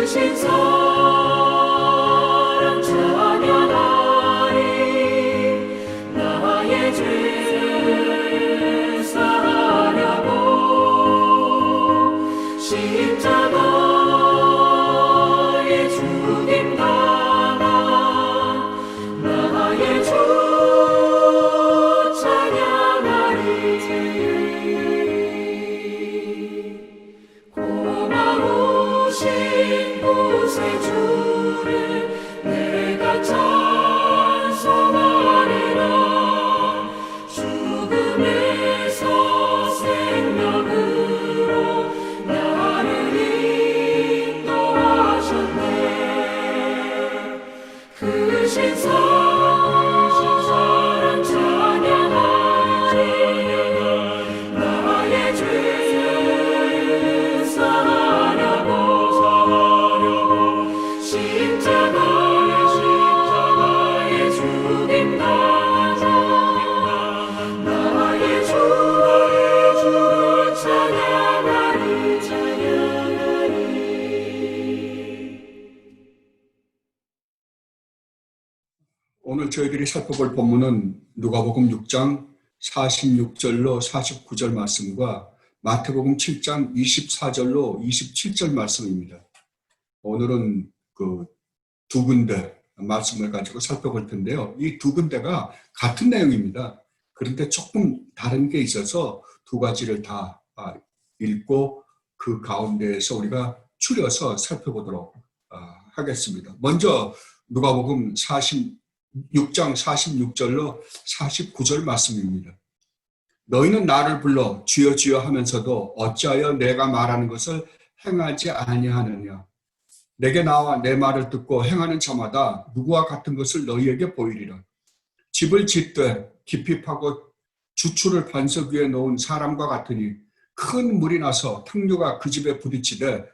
크신 사랑 찬양하리. 나의 죄를 사하려고 십자가에 죽임 당한 나의 주 찬양하리. 고마우신 구세 주를 내가 찬송하리라. 죽음에서 생명으로 나를 인도하셨네. 크신 사랑 찬양하리. 나의 죄를 사하려고 십자가에 죽임 당한 나의 주를 찬양하리. 오늘 저희들이 살펴볼 본문은 누가복음 6장 46절로 49절 말씀과 마태복음 7장 24절로 27절 말씀입니다. 오늘은 그 두 군데 말씀을 가지고 살펴볼 텐데요. 이 두 군데가 같은 내용입니다. 그런데 조금 다른 게 있어서 두 가지를 다 읽고 그 가운데에서 우리가 추려서 살펴보도록 하겠습니다. 먼저 누가복음 6장 46절로 49절 말씀입니다. 너희는 나를 불러 주여 주여 하면서도 어찌하여 내가 말하는 것을 행하지 아니하느냐. 내게 나와 내 말을 듣고 행하는 자마다 누구와 같은 것을 너희에게 보이리라. 집을 짓되 깊이 파고 주추를 반석 위에 놓은 사람과 같으니 큰 물이 나서 탕류가 그 집에 부딪히되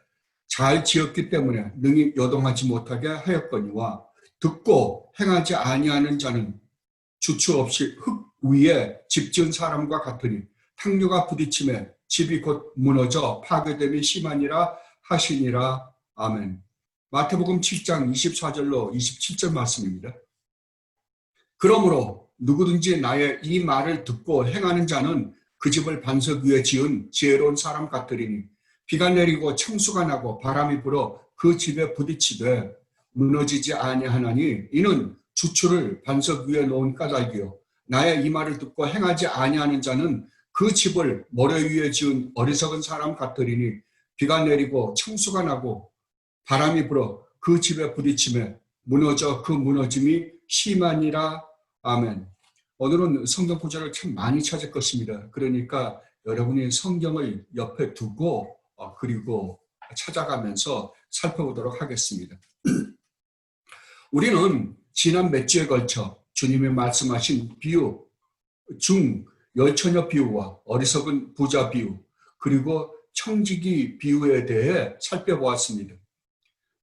잘 지었기 때문에 능히 요동하지 못하게 하였거니와 듣고 행하지 아니하는 자는 주추 없이 흙 위에 집 지은 사람과 같으니 탕류가 부딪힘에 집이 곧 무너져 파괴됨이 심하니라 하시니라. 아멘. 마태복음 7장 24절로 27절 말씀입니다. 그러므로 누구든지 나의 이 말을 듣고 행하는 자는 그 집을 반석 위에 지은 지혜로운 사람 같으리니 비가 내리고 창수가 나고 바람이 불어 그 집에 부딪히되 무너지지 아니하나니 이는 주추를 반석 위에 놓은 까닭이요. 나의 이 말을 듣고 행하지 아니하는 자는 그 집을 모래 위에 지은 어리석은 사람 같으리니 비가 내리고 창수가 나고 바람이 불어 그 집에 부딪히며 무너져 그 무너짐이 심하니라. 아멘. 오늘은 성경 구절을 참 많이 찾을 것입니다. 그러니까 여러분이 성경을 옆에 두고 그리고 찾아가면서 살펴보도록 하겠습니다. 우리는 지난 몇 주에 걸쳐 주님이 말씀하신 비유, 열처녀 비유와 어리석은 부자 비유, 그리고 청지기 비유에 대해 살펴보았습니다.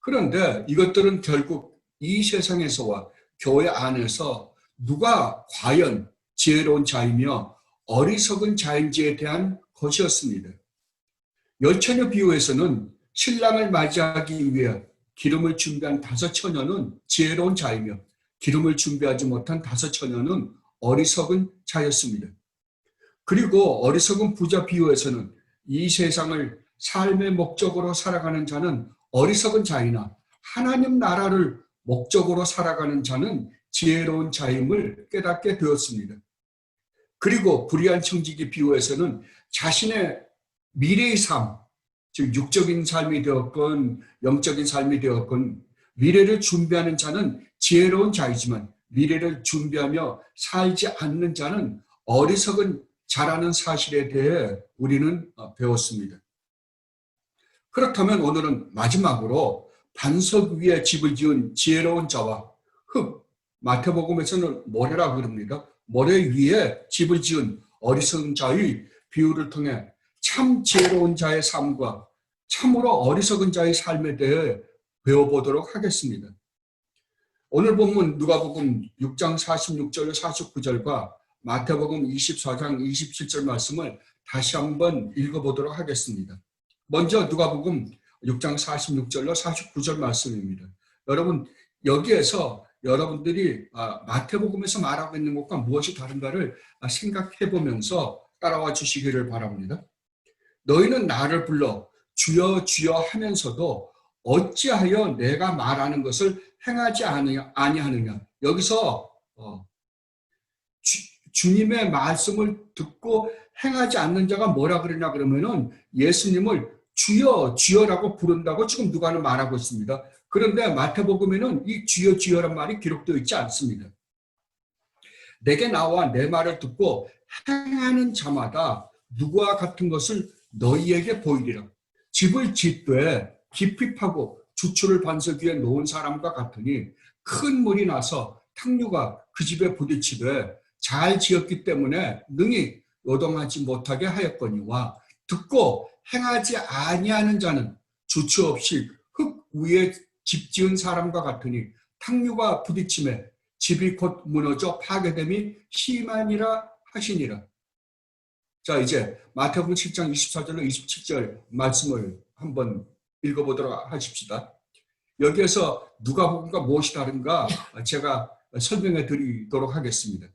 그런데 이것들은 결국 이 세상에서와 교회 안에서 누가 과연 지혜로운 자이며 어리석은 자인지에 대한 것이었습니다. 열처녀 비유에서는 신랑을 맞이하기 위해 기름을 준비한 5 처녀는 지혜로운 자이며 기름을 준비하지 못한 5 처녀는 어리석은 자였습니다. 그리고 어리석은 부자 비유에서는 이 세상을 삶의 목적으로 살아가는 자는 어리석은 자이나 하나님 나라를 목적으로 살아가는 자는 지혜로운 자임을 깨닫게 되었습니다. 그리고 불의한 청지기 비유에서는 자신의 미래의 삶, 즉 육적인 삶이 되었건 영적인 삶이 되었건 미래를 준비하는 자는 지혜로운 자이지만 미래를 준비하며 살지 않는 자는 어리석은 자라는 사실에 대해 우리는 배웠습니다. 그렇다면 오늘은 마지막으로 반석 위에 집을 지은 지혜로운 자와 흙, 마태복음에서는 모래라고 그럽니다. 모래 위에 집을 지은 어리석은 자의 비유를 통해 참 지혜로운 자의 삶과 참으로 어리석은 자의 삶에 대해 배워보도록 하겠습니다. 오늘 본문 누가복음 6장 46절 49절과 마태복음 24장 27절 말씀을 다시 한번 읽어보도록 하겠습니다. 먼저 누가복음 6장 46절로 49절 말씀입니다. 여러분, 여기에서 여러분들이 마태복음에서 말하고 있는 것과 무엇이 다른가를 생각해 보면서 따라와 주시기를 바랍니다. 너희는 나를 불러 주여 주여 하면서도 어찌하여 내가 말하는 것을 행하지 아니하느냐. 여기서 주님의 말씀을 듣고 행하지 않는 자가 뭐라 그러냐 그러면은 예수님을 주여 주여라고 부른다고 지금 누가는 말하고 있습니다. 그런데 마태복음에는 이 주여 주여란 말이 기록되어 있지 않습니다. 내게 나와 내 말을 듣고 행하는 자마다 누구와 같은 것을 너희에게 보이리라. 집을 짓되 깊이 파고 주초를 반석 위에 놓은 사람과 같으니 큰 물이 나서 탕류가 그 집에 부딪히되 잘 지었기 때문에 능히 요동하지 못하게 하였거니와 듣고 행하지 아니하는 자는 주초 없이 흙 위에 집 지은 사람과 같으니 탕류가 부딪힘에 집이 곧 무너져 파괴됨이 심하니라 하시니라. 자, 이제 마태복음 7장 24절로 27절 말씀을 한번 읽어보도록 하십시다. 여기에서 누가복음과 무엇이 다른가 제가 설명해 드리도록 하겠습니다.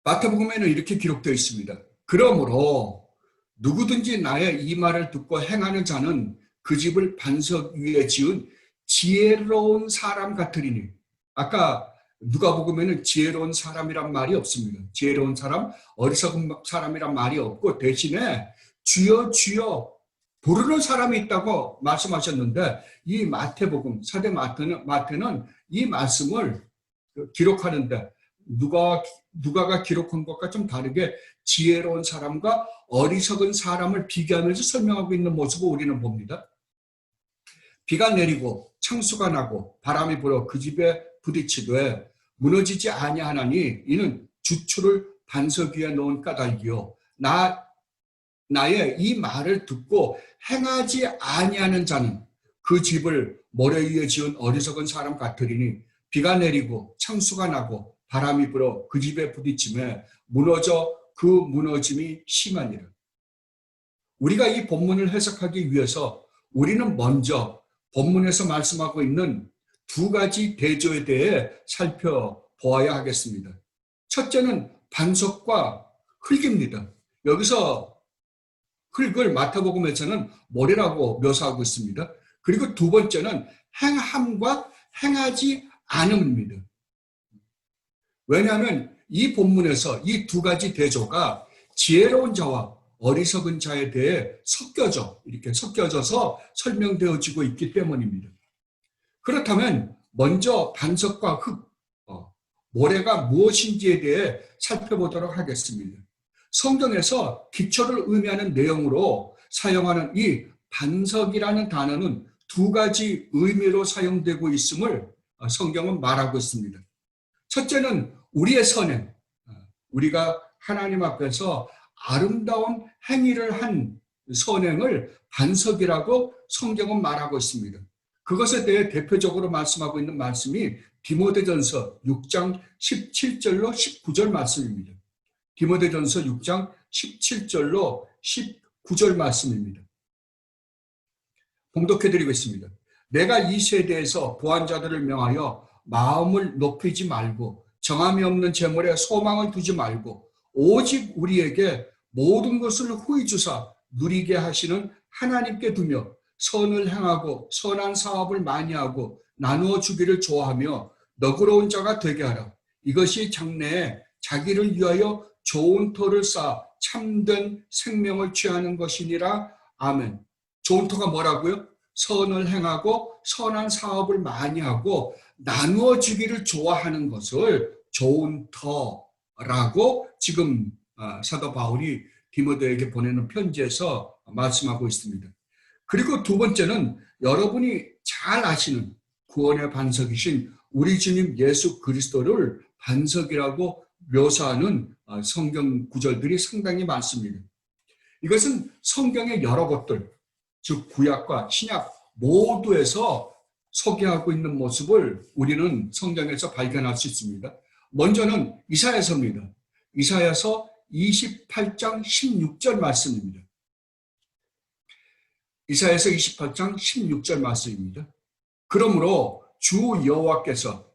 마태복음에는 이렇게 기록되어 있습니다. 그러므로 누구든지 나의 이 말을 듣고 행하는 자는 그 집을 반석 위에 지은 지혜로운 사람 같으리니. 아까 누가복음에는 지혜로운 사람이란 말이 없습니다. 지혜로운 사람, 어리석은 사람이란 말이 없고 대신에 주여 주여 부르는 사람이 있다고 말씀하셨는데 이 마태복음, 사대 마태는 이 말씀을 기록하는데 누가가 기록한 것과 좀 다르게 지혜로운 사람과 어리석은 사람을 비교하면서 설명하고 있는 모습을 우리는 봅니다. 비가 내리고 창수가 나고 바람이 불어 그 집에 부딪히되 무너지지 아니하나니 이는 주초를 반석 위에 놓은 까닭이요 나의 이 말을 듣고 행하지 아니하는 자는 그 집을 모래 위에 지은 어리석은 사람 같으리니 비가 내리고 창수가 나고 바람이 불어 그 집에 부딪힘에 무너져 그 무너짐이 심하니라. 우리가 이 본문을 해석하기 위해서 우리는 먼저 본문에서 말씀하고 있는 두 가지 대조에 대해 살펴보아야 하겠습니다. 첫째는 반석과 흙입니다. 여기서 흙을 마태복음에서는 모래라고 묘사하고 있습니다. 그리고 두 번째는 행함과 행하지 않음입니다. 왜냐하면 이 본문에서 이 두 가지 대조가 지혜로운 자와 어리석은 자에 대해 이렇게 섞여져서 설명되어지고 있기 때문입니다. 그렇다면 먼저 반석과 흙, 모래가 무엇인지에 대해 살펴보도록 하겠습니다. 성경에서 기초를 의미하는 내용으로 사용하는 이 반석이라는 단어는 두 가지 의미로 사용되고 있음을 성경은 말하고 있습니다. 첫째는 우리의 선행, 우리가 하나님 앞에서 아름다운 행위를 한 선행을 반석이라고 성경은 말하고 있습니다. 그것에 대해 대표적으로 말씀하고 있는 말씀이 디모데전서 6장 17절로 19절 말씀입니다. 디모데전서 6장 17절로 19절 말씀입니다. 봉독해드리겠습니다. 내가 이 세대에서 부한 자들을 명하여 마음을 높이지 말고 정함이 없는 재물에 소망을 두지 말고 오직 우리에게 모든 것을 후히 주사 누리게 하시는 하나님께 두며 선을 행하고 선한 사업을 많이 하고 나누어 주기를 좋아하며 너그러운 자가 되게 하라. 이것이 장래에 자기를 위하여 좋은 터를 쌓아 참된 생명을 취하는 것이니라. 아멘. 좋은 터가 뭐라고요? 선을 행하고 선한 사업을 많이 하고 나누어 주기를 좋아하는 것을 좋은 터라고 지금 사도 바울이 디모데에게 보내는 편지에서 말씀하고 있습니다. 그리고 두 번째는 여러분이 잘 아시는 구원의 반석이신 우리 주님 예수 그리스도를 반석이라고 묘사하는 성경 구절들이 상당히 많습니다. 이것은 성경의 여러 곳들, 즉 구약과 신약 모두에서 소개하고 있는 모습을 우리는 성경에서 발견할 수 있습니다. 먼저는 이사야서입니다. 이사야서 28장 16절 말씀입니다. 이사야서 28장 16절 말씀입니다. 그러므로 주 여호와께서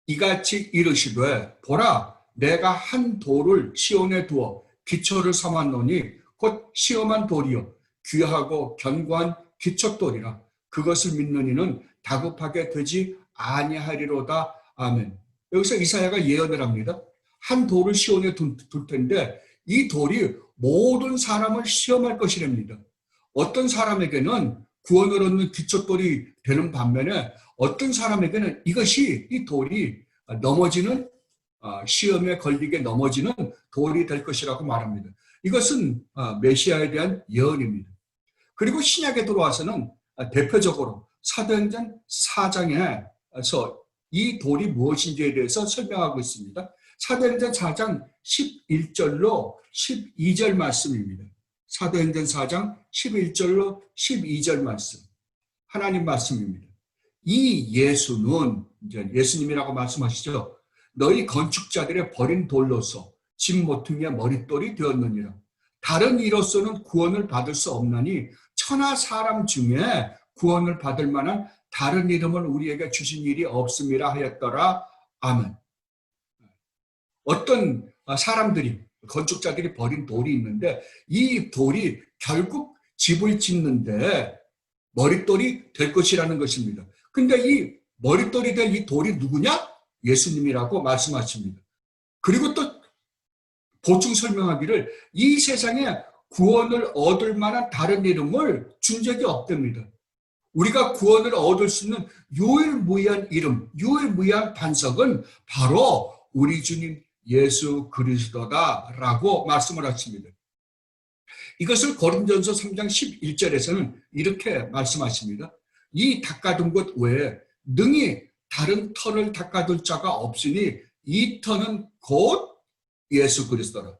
이같이 이르시되 보라 내가 한 돌을 시온에 두어 기초를 삼았노니 곧 시험한 돌이요 귀하고 견고한 기초돌이라 그것을 믿는 이는 다급하게 되지 아니하리로다. 아멘. 여기서 이사야가 예언을 합니다. 한 돌을 시온에 둘 텐데 이 돌이 모든 사람을 시험할 것이랍니다. 어떤 사람에게는 구원을 얻는 기초돌이 되는 반면에 어떤 사람에게는 이 돌이 넘어지는 시험에 걸리게 넘어지는 돌이 될 것이라고 말합니다. 이것은 메시아에 대한 예언입니다. 그리고 신약에 들어와서는 대표적으로 사도행전 4장에서 이 돌이 무엇인지에 대해서 설명하고 있습니다. 사도행전 4장 11절로 12절 말씀입니다. 사도행전 4장 11절로 12절 말씀. 하나님 말씀입니다. 이 예수는 이제 예수님이라고 말씀하시죠. 너희 건축자들의 버린 돌로서 집 모퉁이의 머릿돌이 되었느니라. 다른 이로서는 구원을 받을 수 없나니 천하 사람 중에 구원을 받을 만한 다른 이름을 우리에게 주신 일이 없음이라 하였더라. 아멘. 어떤 사람들이 건축자들이 버린 돌이 있는데 이 돌이 결국 집을 짓는데 머릿돌이 될 것이라는 것입니다. 근데 이 머릿돌이 될 이 돌이 누구냐? 예수님이라고 말씀하십니다. 그리고 또 보충 설명하기를 이 세상에 구원을 얻을 만한 다른 이름을 준 적이 없답니다. 우리가 구원을 얻을 수 있는 유일무이한 이름, 유일무이한 반석은 바로 우리 주님 예수 그리스도다라고 말씀을 하십니다. 이것을 고린도전서 3장 11절에서는 이렇게 말씀하십니다. 이 닦아둔 것 외에 능히 다른 터를 닦아둘 자가 없으니 이 터는 곧 예수 그리스도라.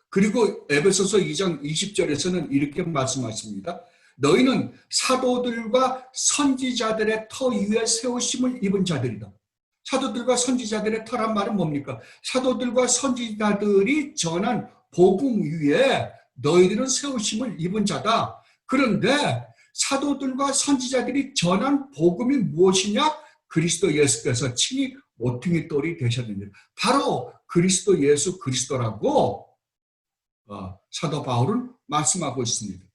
그리고 에베소서 2장 20절에서는 이렇게 말씀하십니다. 너희는 사도들과 선지자들의 터 위에 세우심을 입은 자들이다. 사도들과 선지자들의 터란 말은 뭡니까? 사도들과 선지자들이 전한 복음 위에 너희들은 세우심을 입은 자다. 그런데 사도들과 선지자들이 전한 복음이 무엇이냐? 그리스도 예수께서 친히 모퉁이 돌이 되셨느니라. 바로 그리스도 예수 그리스도라고 사도 바울은 말씀하고 있습니다.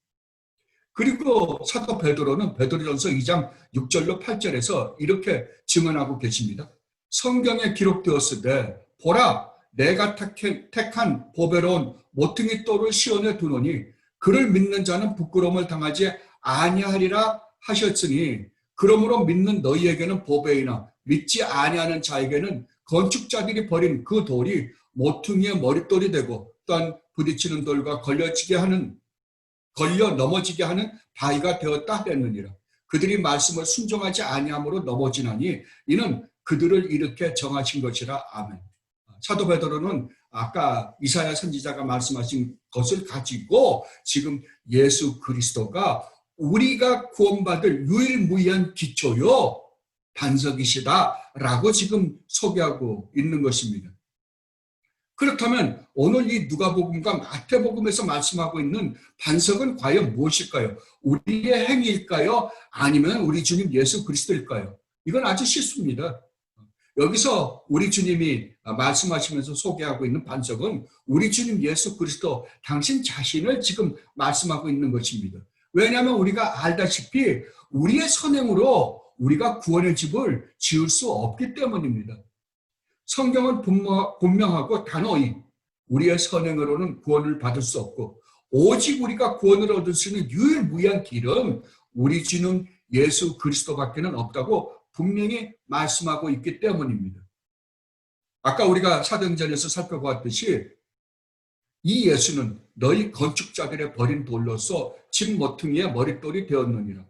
그리고 사도 베드로는 베드로전서 2장 6절로 8절에서 이렇게 증언하고 계십니다. 성경에 기록되었으되 보라 내가 택한 보배로운 모퉁이 돌을 시온에 두노니 그를 믿는 자는 부끄러움을 당하지 아니하리라 하셨으니 그러므로 믿는 너희에게는 보배이나 믿지 아니하는 자에게는 건축자들이 버린 그 돌이 모퉁이의 머릿돌이 되고 또한 부딪히는 돌과 걸려 넘어지게 하는 바위가 되었다 하였느니라. 그들이 말씀을 순종하지 아니함으로 넘어지나니 이는 그들을 이렇게 정하신 것이라. 아멘. 사도 베드로는 아까 이사야 선지자가 말씀하신 것을 가지고 지금 예수 그리스도가 우리가 구원받을 유일무이한 기초요 반석이시다라고 지금 소개하고 있는 것입니다. 그렇다면 오늘 이 누가복음과 마태복음에서 말씀하고 있는 반석은 과연 무엇일까요? 우리의 행위일까요? 아니면 우리 주님 예수 그리스도일까요? 이건 아주 쉽습니다. 여기서 우리 주님이 말씀하시면서 소개하고 있는 반석은 우리 주님 예수 그리스도 당신 자신을 지금 말씀하고 있는 것입니다. 왜냐하면 우리가 알다시피 우리의 선행으로 우리가 구원의 집을 지을 수 없기 때문입니다. 성경은 분명하고 단호히 우리의 선행으로는 구원을 받을 수 없고 오직 우리가 구원을 얻을 수 있는 유일무이한 길은 우리 주는 예수 그리스도밖에는 없다고 분명히 말씀하고 있기 때문입니다. 아까 우리가 사도행전에서 살펴보았듯이 이 예수는 너희 건축자들의 버린 돌로서 집 모퉁이의 머릿돌이 되었느니라.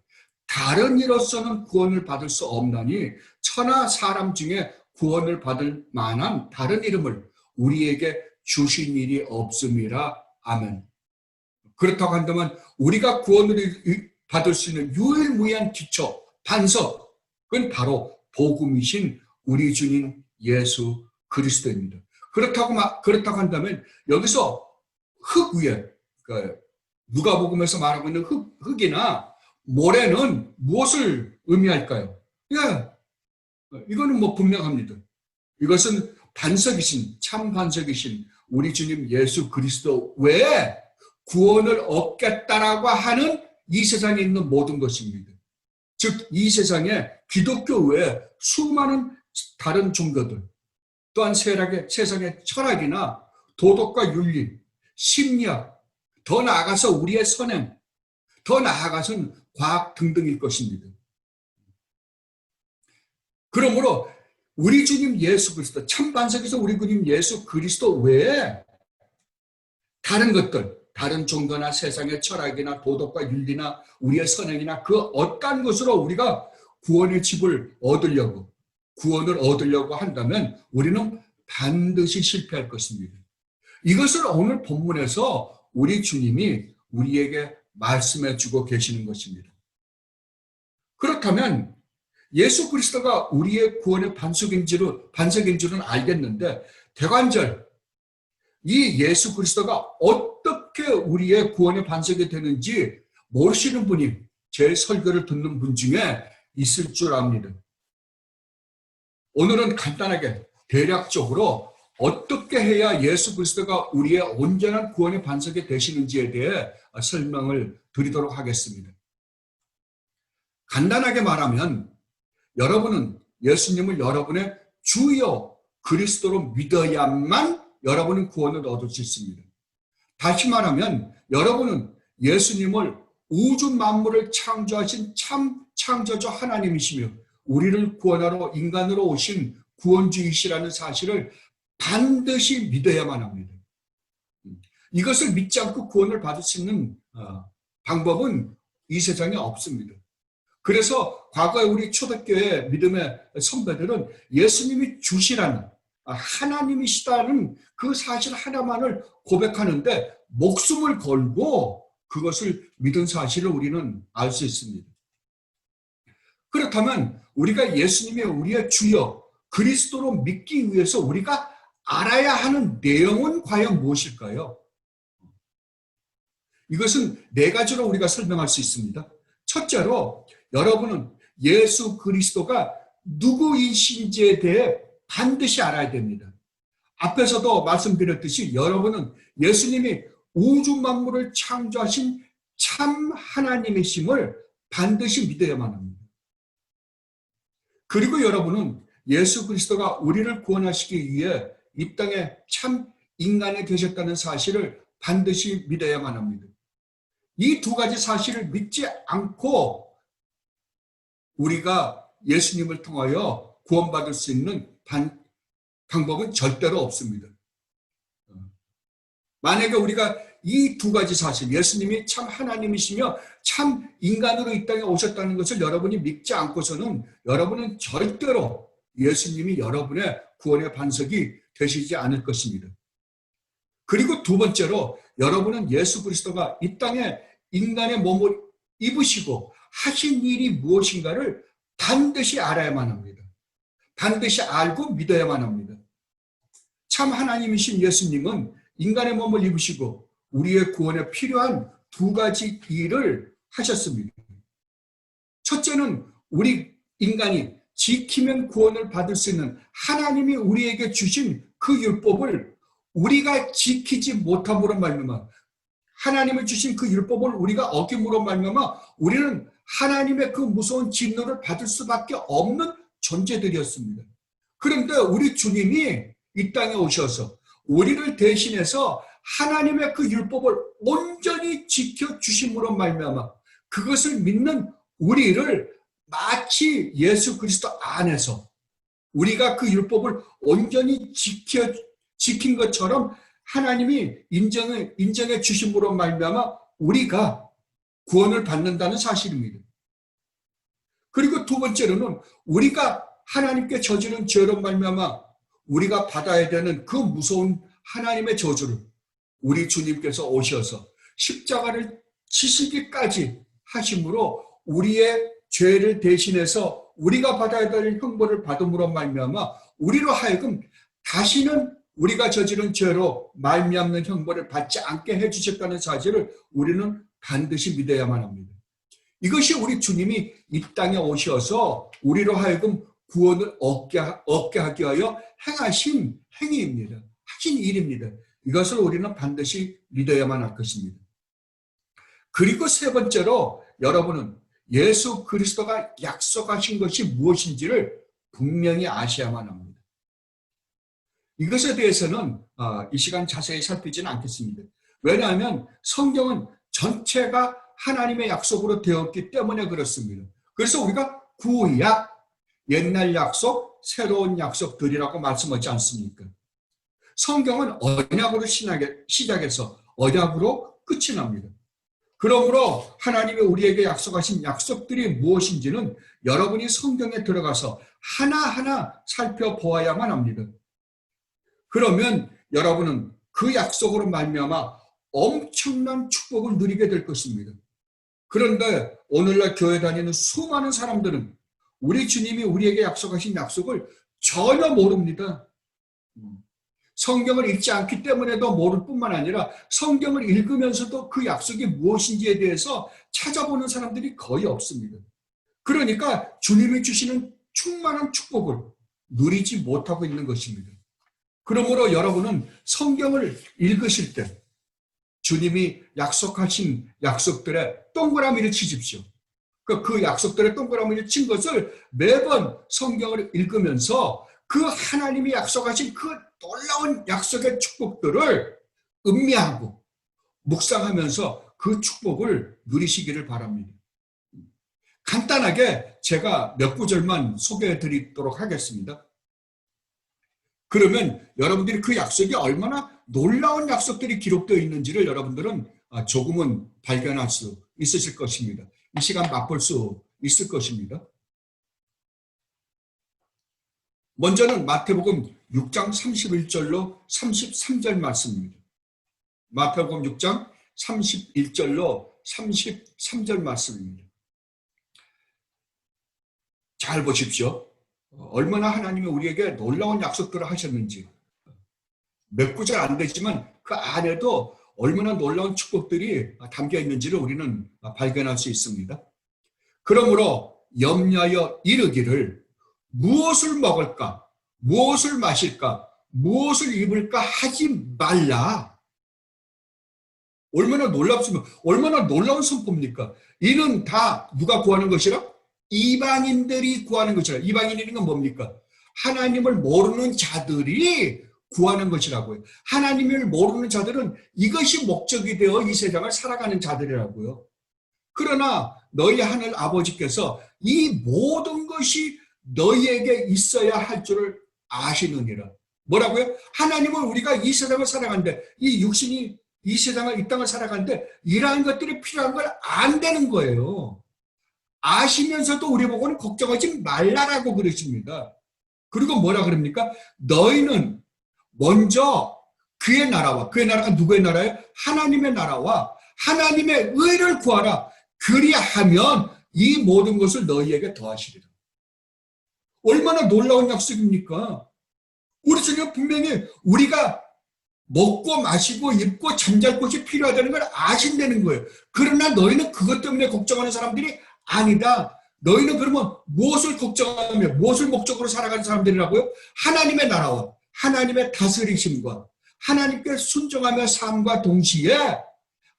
다른 이로서는 구원을 받을 수 없나니 천하 사람 중에 구원을 받을 만한 다른 이름을 우리에게 주신 일이 없음이라. 아멘. 그렇다고 한다면 우리가 구원을 받을 수 있는 유일무이한 기초, 반석은 바로 복음이신 우리 주님 예수 그리스도입니다. 그렇다고 한다면 여기서 흙 위에 누가복음에서 말하고 있는 흙이나 모래는 무엇을 의미할까요? 예, 이거는 뭐 분명합니다. 이것은 반석이신, 참 반석이신 우리 주님 예수 그리스도 외에 구원을 얻겠다라고 하는 이 세상에 있는 모든 것입니다. 즉, 이 세상에 기독교 외에 수많은 다른 종교들, 또한 세상의 철학이나 도덕과 윤리, 심리학, 더 나아가서 우리의 선행, 더 나아가서는 과학 등등일 것입니다. 그러므로 우리 주님 예수 그리스도, 참 반석에서 우리 주님 예수 그리스도 외에 다른 것들, 다른 종교나 세상의 철학이나 도덕과 윤리나 우리의 선행이나 그 어떠한 것으로 우리가 구원의 집을 얻으려고, 구원을 얻으려고 한다면 우리는 반드시 실패할 것입니다. 이것을 오늘 본문에서 우리 주님이 우리에게 말씀해 주고 계시는 것입니다. 그렇다면 예수 그리스도가 우리의 구원의 반석인 줄은 알겠는데, 대관절, 이 예수 그리스도가 어떻게 우리의 구원의 반석이 되는지 모르시는 분이 제 설교를 듣는 분 중에 있을 줄 압니다. 오늘은 간단하게 대략적으로 어떻게 해야 예수 그리스도가 우리의 온전한 구원의 반석이 되시는지에 대해 설명을 드리도록 하겠습니다. 간단하게 말하면 여러분은 예수님을 여러분의 주요 그리스도로 믿어야만 여러분은 구원을 얻을 수 있습니다. 다시 말하면 여러분은 예수님을 우주 만물을 창조하신 참 창조주 하나님이시며 우리를 구원하러 인간으로 오신 구원주이시라는 사실을 반드시 믿어야만 합니다. 이것을 믿지 않고 구원을 받을 수 있는 방법은 이 세상에 없습니다. 그래서 과거에 우리 초대교회 믿음의 선배들은 예수님이 주시라는, 하나님이시다는 그 사실 하나만을 고백하는데 목숨을 걸고 그것을 믿은 사실을 우리는 알 수 있습니다. 그렇다면 우리가 예수님이 우리의 주여 그리스도로 믿기 위해서 우리가 알아야 하는 내용은 과연 무엇일까요? 이것은 네 가지로 우리가 설명할 수 있습니다. 첫째로 여러분은 예수 그리스도가 누구이신지에 대해 반드시 알아야 됩니다. 앞에서도 말씀드렸듯이 여러분은 예수님이 우주 만물을 창조하신 참 하나님이심을 반드시 믿어야만 합니다. 그리고 여러분은 예수 그리스도가 우리를 구원하시기 위해 이 땅에 참 인간이 되셨다는 사실을 반드시 믿어야만 합니다. 이 두 가지 사실을 믿지 않고 우리가 예수님을 통하여 구원받을 수 있는 방법은 절대로 없습니다. 만약에 우리가 이 두 가지 사실, 예수님이 참 하나님이시며 참 인간으로 이 땅에 오셨다는 것을 여러분이 믿지 않고서는 여러분은 절대로 예수님이 여러분의 구원의 반석이 되시지 않을 것입니다. 그리고 두 번째로 여러분은 예수 그리스도가 이 땅에 인간의 몸을 입으시고 하신 일이 무엇인가를 반드시 알아야만 합니다. 반드시 알고 믿어야만 합니다. 참 하나님이신 예수님은 인간의 몸을 입으시고 우리의 구원에 필요한 두 가지 일을 하셨습니다. 첫째는 우리 인간이 지키면 구원을 받을 수 있는 하나님이 우리에게 주신 그 율법을 우리가 지키지 못함으로 말미암아, 하나님이 주신 그 율법을 우리가 어김으로 말미암아 우리는 하나님의 그 무서운 진노를 받을 수밖에 없는 존재들이었습니다. 그런데 우리 주님이 이 땅에 오셔서 우리를 대신해서 하나님의 그 율법을 온전히 지켜주심으로 말미암아 그것을 믿는 우리를 마치 예수 그리스도 안에서 우리가 그 율법을 온전히 지킨 것처럼 하나님이 인정해 주심으로 말미암아 우리가 구원을 받는다는 사실입니다. 그리고 두 번째로는 우리가 하나님께 저지른 죄로 말미암아 우리가 받아야 되는 그 무서운 하나님의 저주를 우리 주님께서 오셔서 십자가를 치시기까지 하심으로 우리의 죄를 대신해서 우리가 받아야 될 형벌을 받음으로 말미암아 우리로 하여금 다시는 우리가 저지른 죄로 말미암는 형벌을 받지 않게 해주셨다는 사실을 우리는 반드시 믿어야만 합니다. 이것이 우리 주님이 이 땅에 오셔서 우리로 하여금 구원을 얻게 하기 위하여 행하신 행위입니다. 하신 일입니다. 이것을 우리는 반드시 믿어야만 할 것입니다. 그리고 세 번째로 여러분은 예수 그리스도가 약속하신 것이 무엇인지를 분명히 아셔야만 합니다. 이것에 대해서는 이 시간 자세히 살피지는 않겠습니다. 왜냐하면 성경은 전체가 하나님의 약속으로 되었기 때문에 그렇습니다. 그래서 우리가 구약, 옛날 약속, 새로운 약속들이라고 말씀하지 않습니까? 성경은 언약으로 시작해서 언약으로 끝이 납니다. 그러므로 하나님이 우리에게 약속하신 약속들이 무엇인지는 여러분이 성경에 들어가서 하나하나 살펴보아야만 합니다. 그러면 여러분은 그 약속으로 말미암아 엄청난 축복을 누리게 될 것입니다. 그런데 오늘날 교회 다니는 수많은 사람들은 우리 주님이 우리에게 약속하신 약속을 전혀 모릅니다. 성경을 읽지 않기 때문에도 모를 뿐만 아니라 성경을 읽으면서도 그 약속이 무엇인지에 대해서 찾아보는 사람들이 거의 없습니다. 그러니까 주님이 주시는 충만한 축복을 누리지 못하고 있는 것입니다. 그러므로 여러분은 성경을 읽으실 때 주님이 약속하신 약속들의 동그라미를 치십시오. 그 약속들의 동그라미를 친 것을 매번 성경을 읽으면서 그 하나님이 약속하신 그 놀라운 약속의 축복들을 음미하고 묵상하면서 그 축복을 누리시기를 바랍니다. 간단하게 제가 몇 구절만 소개해 드리도록 하겠습니다. 그러면 여러분들이 그 약속이 얼마나 놀라운 약속들이 기록되어 있는지를 여러분들은 조금은 발견할 수 있으실 것입니다. 이 시간 맛볼 수 있을 것입니다. 먼저는 마태복음 6장 31절로 33절 말씀입니다. 마태복음 6장 31절로 33절 말씀입니다. 잘 보십시오. 얼마나 하나님이 우리에게 놀라운 약속들을 하셨는지. 몇 구절 안 되지만 그 안에도 얼마나 놀라운 축복들이 담겨 있는지를 우리는 발견할 수 있습니다. 그러므로 염려하여 이르기를 무엇을 먹을까, 무엇을 마실까, 무엇을 입을까 하지 말라. 얼마나 놀랍습니까? 얼마나 놀라운 선포입니까? 이는 다 누가 구하는 것이라? 이방인들이 구하는 것이라. 이방인이라는 건 뭡니까? 하나님을 모르는 자들이 구하는 것이라고요. 하나님을 모르는 자들은 이것이 목적이 되어 이 세상을 살아가는 자들이라고요. 그러나 너희 하늘 아버지께서 이 모든 것이 너희에게 있어야 할 줄을 아시느니라. 뭐라고요? 하나님은 우리가 이 세상을 살아가는데, 이 육신이 이 세상을, 이 땅을 살아가는데 이러한 것들이 필요한 걸 안 되는 거예요. 아시면서도 우리 보고는 걱정하지 말라라고 그러십니다. 그리고 뭐라 그럽니까? 너희는 먼저 그의 나라와, 그의 나라가 누구의 나라예요? 하나님의 나라와 하나님의 의를 구하라. 그리하면 이 모든 것을 너희에게 더하시리라. 얼마나 놀라운 약속입니까? 우리 주님은 분명히 우리가 먹고 마시고 입고 잠잘 곳이 필요하다는 걸 아신다는 거예요. 그러나 너희는 그것 때문에 걱정하는 사람들이 아니다. 너희는 그러면 무엇을 걱정하며 무엇을 목적으로 살아가는 사람들이라고요? 하나님의 나라와 하나님의 다스리심과 하나님께 순종하며 삶과 동시에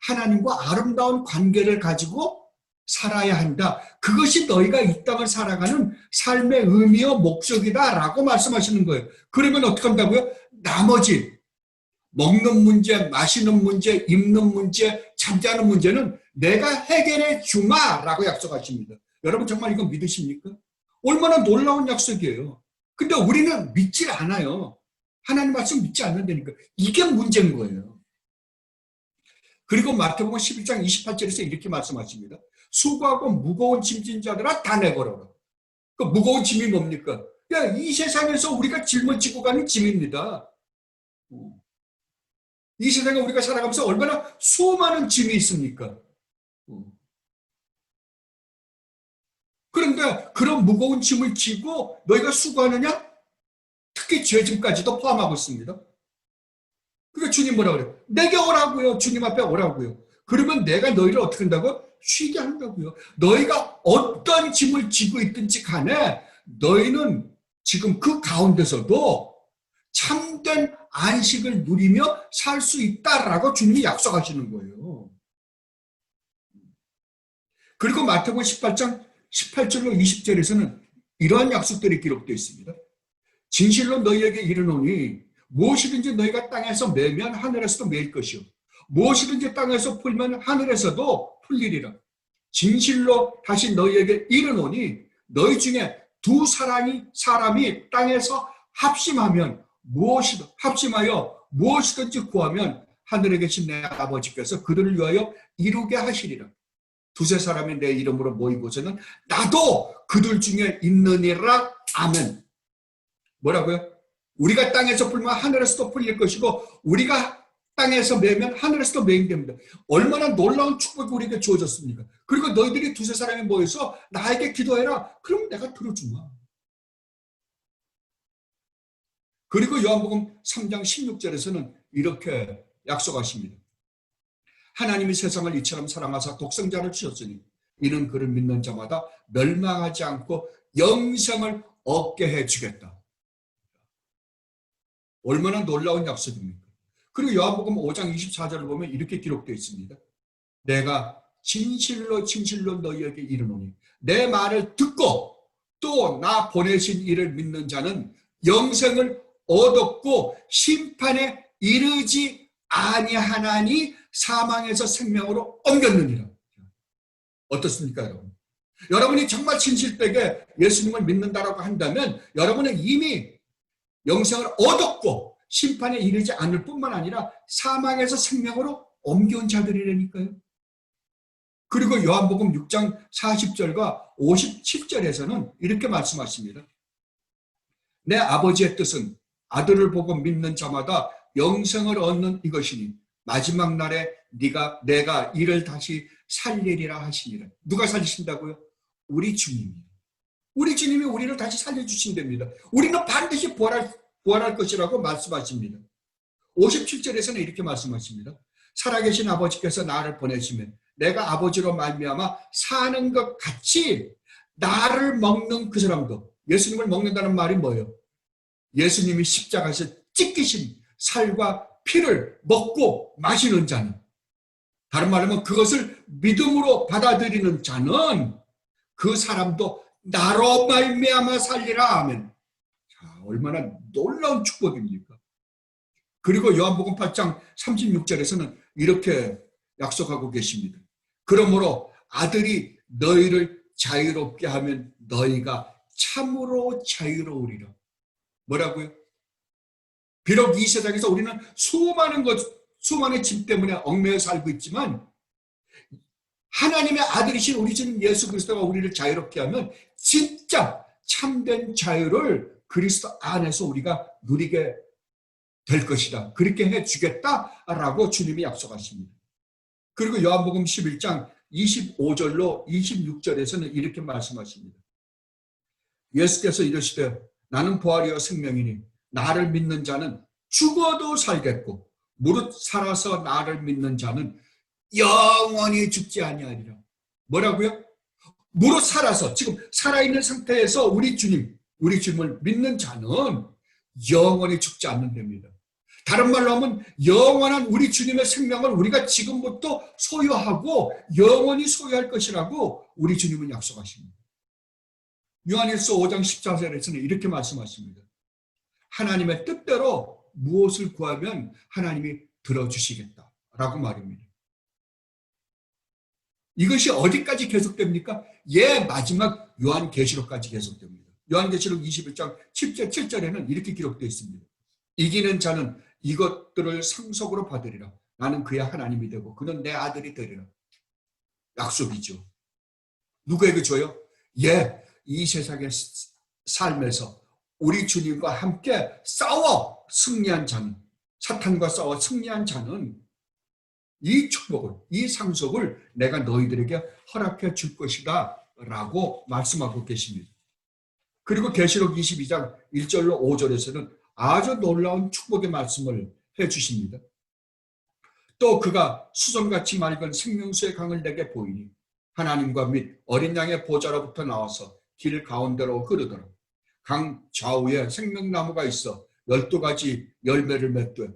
하나님과 아름다운 관계를 가지고 살아야 한다. 그것이 너희가 이 땅을 살아가는 삶의 의미와 목적이다라고 말씀하시는 거예요. 그러면 어떻게 한다고요? 나머지 먹는 문제, 마시는 문제, 입는 문제, 잠자는 문제는 내가 해결해 주마라고 약속하십니다. 여러분 정말 이거 믿으십니까? 얼마나 놀라운 약속이에요. 근데 우리는 믿질 않아요. 하나님 말씀 믿지 않는다니까. 이게 문제인 거예요. 그리고 마태복음 11장 28절에서 이렇게 말씀하십니다. 수고하고 무거운 짐진 자들아 다 내걸어라. 그 무거운 짐이 뭡니까? 이 세상에서 우리가 짊어지고 가는 짐입니다. 이 세상에 우리가 살아가면서 얼마나 수많은 짐이 있습니까? 그런데 그런 무거운 짐을 지고 너희가 수고하느냐? 특히 죄짐까지도 포함하고 있습니다. 그러니까 주님 뭐라 그래요? 내게 오라고요. 주님 앞에 오라고요. 그러면 내가 너희를 어떻게 한다고? 쉬게 한다고요. 너희가 어떤 짐을 지고 있든지 간에 너희는 지금 그 가운데서도 참된 안식을 누리며 살 수 있다라고 주님이 약속하시는 거예요. 그리고 마태복음 18장 18절로 20절에서는 이러한 약속들이 기록되어 있습니다. 진실로 너희에게 이르노니 무엇이든지 너희가 땅에서 매면 하늘에서도 매일 것이요 무엇이든지 땅에서 풀면 하늘에서도 풀리리라. 진실로 다시 너희에게 이르노니 너희 중에 두 사람이 땅에서 합심하여 무엇이든지 구하면 하늘에 계신 내 아버지께서 그들을 위하여 이루게 하시리라. 두세 사람이 내 이름으로 모이고서는 나도 그들 중에 있느니라. 아멘. 뭐라고요? 우리가 땅에서 풀면 하늘에서도 풀릴 것이고 우리가 땅에서 매면 하늘에서도 매인됩니다. 얼마나 놀라운 축복이 우리에게 주어졌습니까? 그리고 너희들이 두세 사람이 모여서 나에게 기도해라. 그럼 내가 들어주마. 그리고 요한복음 3장 16절에서는 이렇게 약속하십니다. 하나님이 세상을 이처럼 사랑하사 독생자를 주셨으니 이는 그를 믿는 자마다 멸망하지 않고 영생을 얻게 해주겠다. 얼마나 놀라운 약속입니까? 그리고 요한복음 5장 24절을 보면 이렇게 기록되어 있습니다. 내가 진실로 너희에게 이르노니 내 말을 듣고 또 나 보내신 이를 믿는 자는 영생을 얻었고 심판에 이르지 아니하나니 사망에서 생명으로 옮겼느니라. 어떻습니까, 여러분? 여러분이 정말 진실되게 예수님을 믿는다라고 한다면 여러분은 이미 영생을 얻었고 심판에 이르지 않을 뿐만 아니라 사망에서 생명으로 옮겨온 자들이라니까요. 그리고 요한복음 6장 40절과 57절에서는 이렇게 말씀하십니다. 내 아버지의 뜻은 아들을 보고 믿는 자마다 영생을 얻는 이것이니 마지막 날에 내가 이를 다시 살리리라 하시니라. 누가 살리신다고요? 우리 주님이. 우리 주님이 우리를 다시 살려주신답니다. 우리는 반드시 부활할 것이라고 말씀하십니다. 57절에서는 이렇게 말씀하십니다. 살아계신 아버지께서 나를 보내시면 내가 아버지로 말미암아 사는 것 같이 나를 먹는 그 사람도, 예수님을 먹는다는 말이 뭐예요? 예수님이 십자가에서 찢기신 살과 피를 먹고 마시는 자는, 다른 말로 하면 그것을 믿음으로 받아들이는 자는 그 사람도 나로 말미암아 살리라. 아멘. 자, 얼마나 놀라운 축복입니까? 그리고 요한복음 8장 36절에서는 이렇게 약속하고 계십니다. 그러므로 아들이 너희를 자유롭게 하면 너희가 참으로 자유로우리라. 뭐라고요? 비록 이 세상에서 우리는 수많은 짐 때문에 얽매여 살고 있지만 하나님의 아들이신 우리 주님 예수 그리스도가 우리를 자유롭게 하면 진짜 참된 자유를 그리스도 안에서 우리가 누리게 될 것이다. 그렇게 해주겠다라고 주님이 약속하십니다. 그리고 요한복음 11장 25절로 26절에서는 이렇게 말씀하십니다. 예수께서 이르시되 나는 부활이요 생명이니 나를 믿는 자는 죽어도 살겠고 무릇 살아서 나를 믿는 자는 영원히 죽지 아니하리라. 뭐라고요? 무릇 살아서, 지금 살아있는 상태에서 우리 주님을 믿는 자는 영원히 죽지 않는답니다. 다른 말로 하면 영원한 우리 주님의 생명을 우리가 지금부터 소유하고 영원히 소유할 것이라고 우리 주님은 약속하십니다. 요한일서 5장 14절에서는 이렇게 말씀하십니다. 하나님의 뜻대로 무엇을 구하면 하나님이 들어주시겠다라고 말입니다. 이것이 어디까지 계속됩니까? 마지막 요한계시록까지 계속됩니다. 요한계시록 21장 7절에는 이렇게 기록되어 있습니다. 이기는 자는 이것들을 상속으로 받으리라. 나는 그의 하나님이 되고 그는 내 아들이 되리라. 약속이죠. 누구에게 줘요? 이 세상의 삶에서 우리 주님과 함께 싸워 승리한 자는, 사탄과 싸워 승리한 자는 이 축복을, 이 상속을 내가 너희들에게 허락해 줄 것이다 라고 말씀하고 계십니다. 그리고 계시록 22장 1절로 5절에서는 아주 놀라운 축복의 말씀을 해 주십니다. 또 그가 수정같이 맑은 생명수의 강을 내게 보이니 하나님과 및 어린 양의 보좌로부터 나와서 길 가운데로 흐르더라. 강 좌우에 생명나무가 있어 12가지 열매를 맺되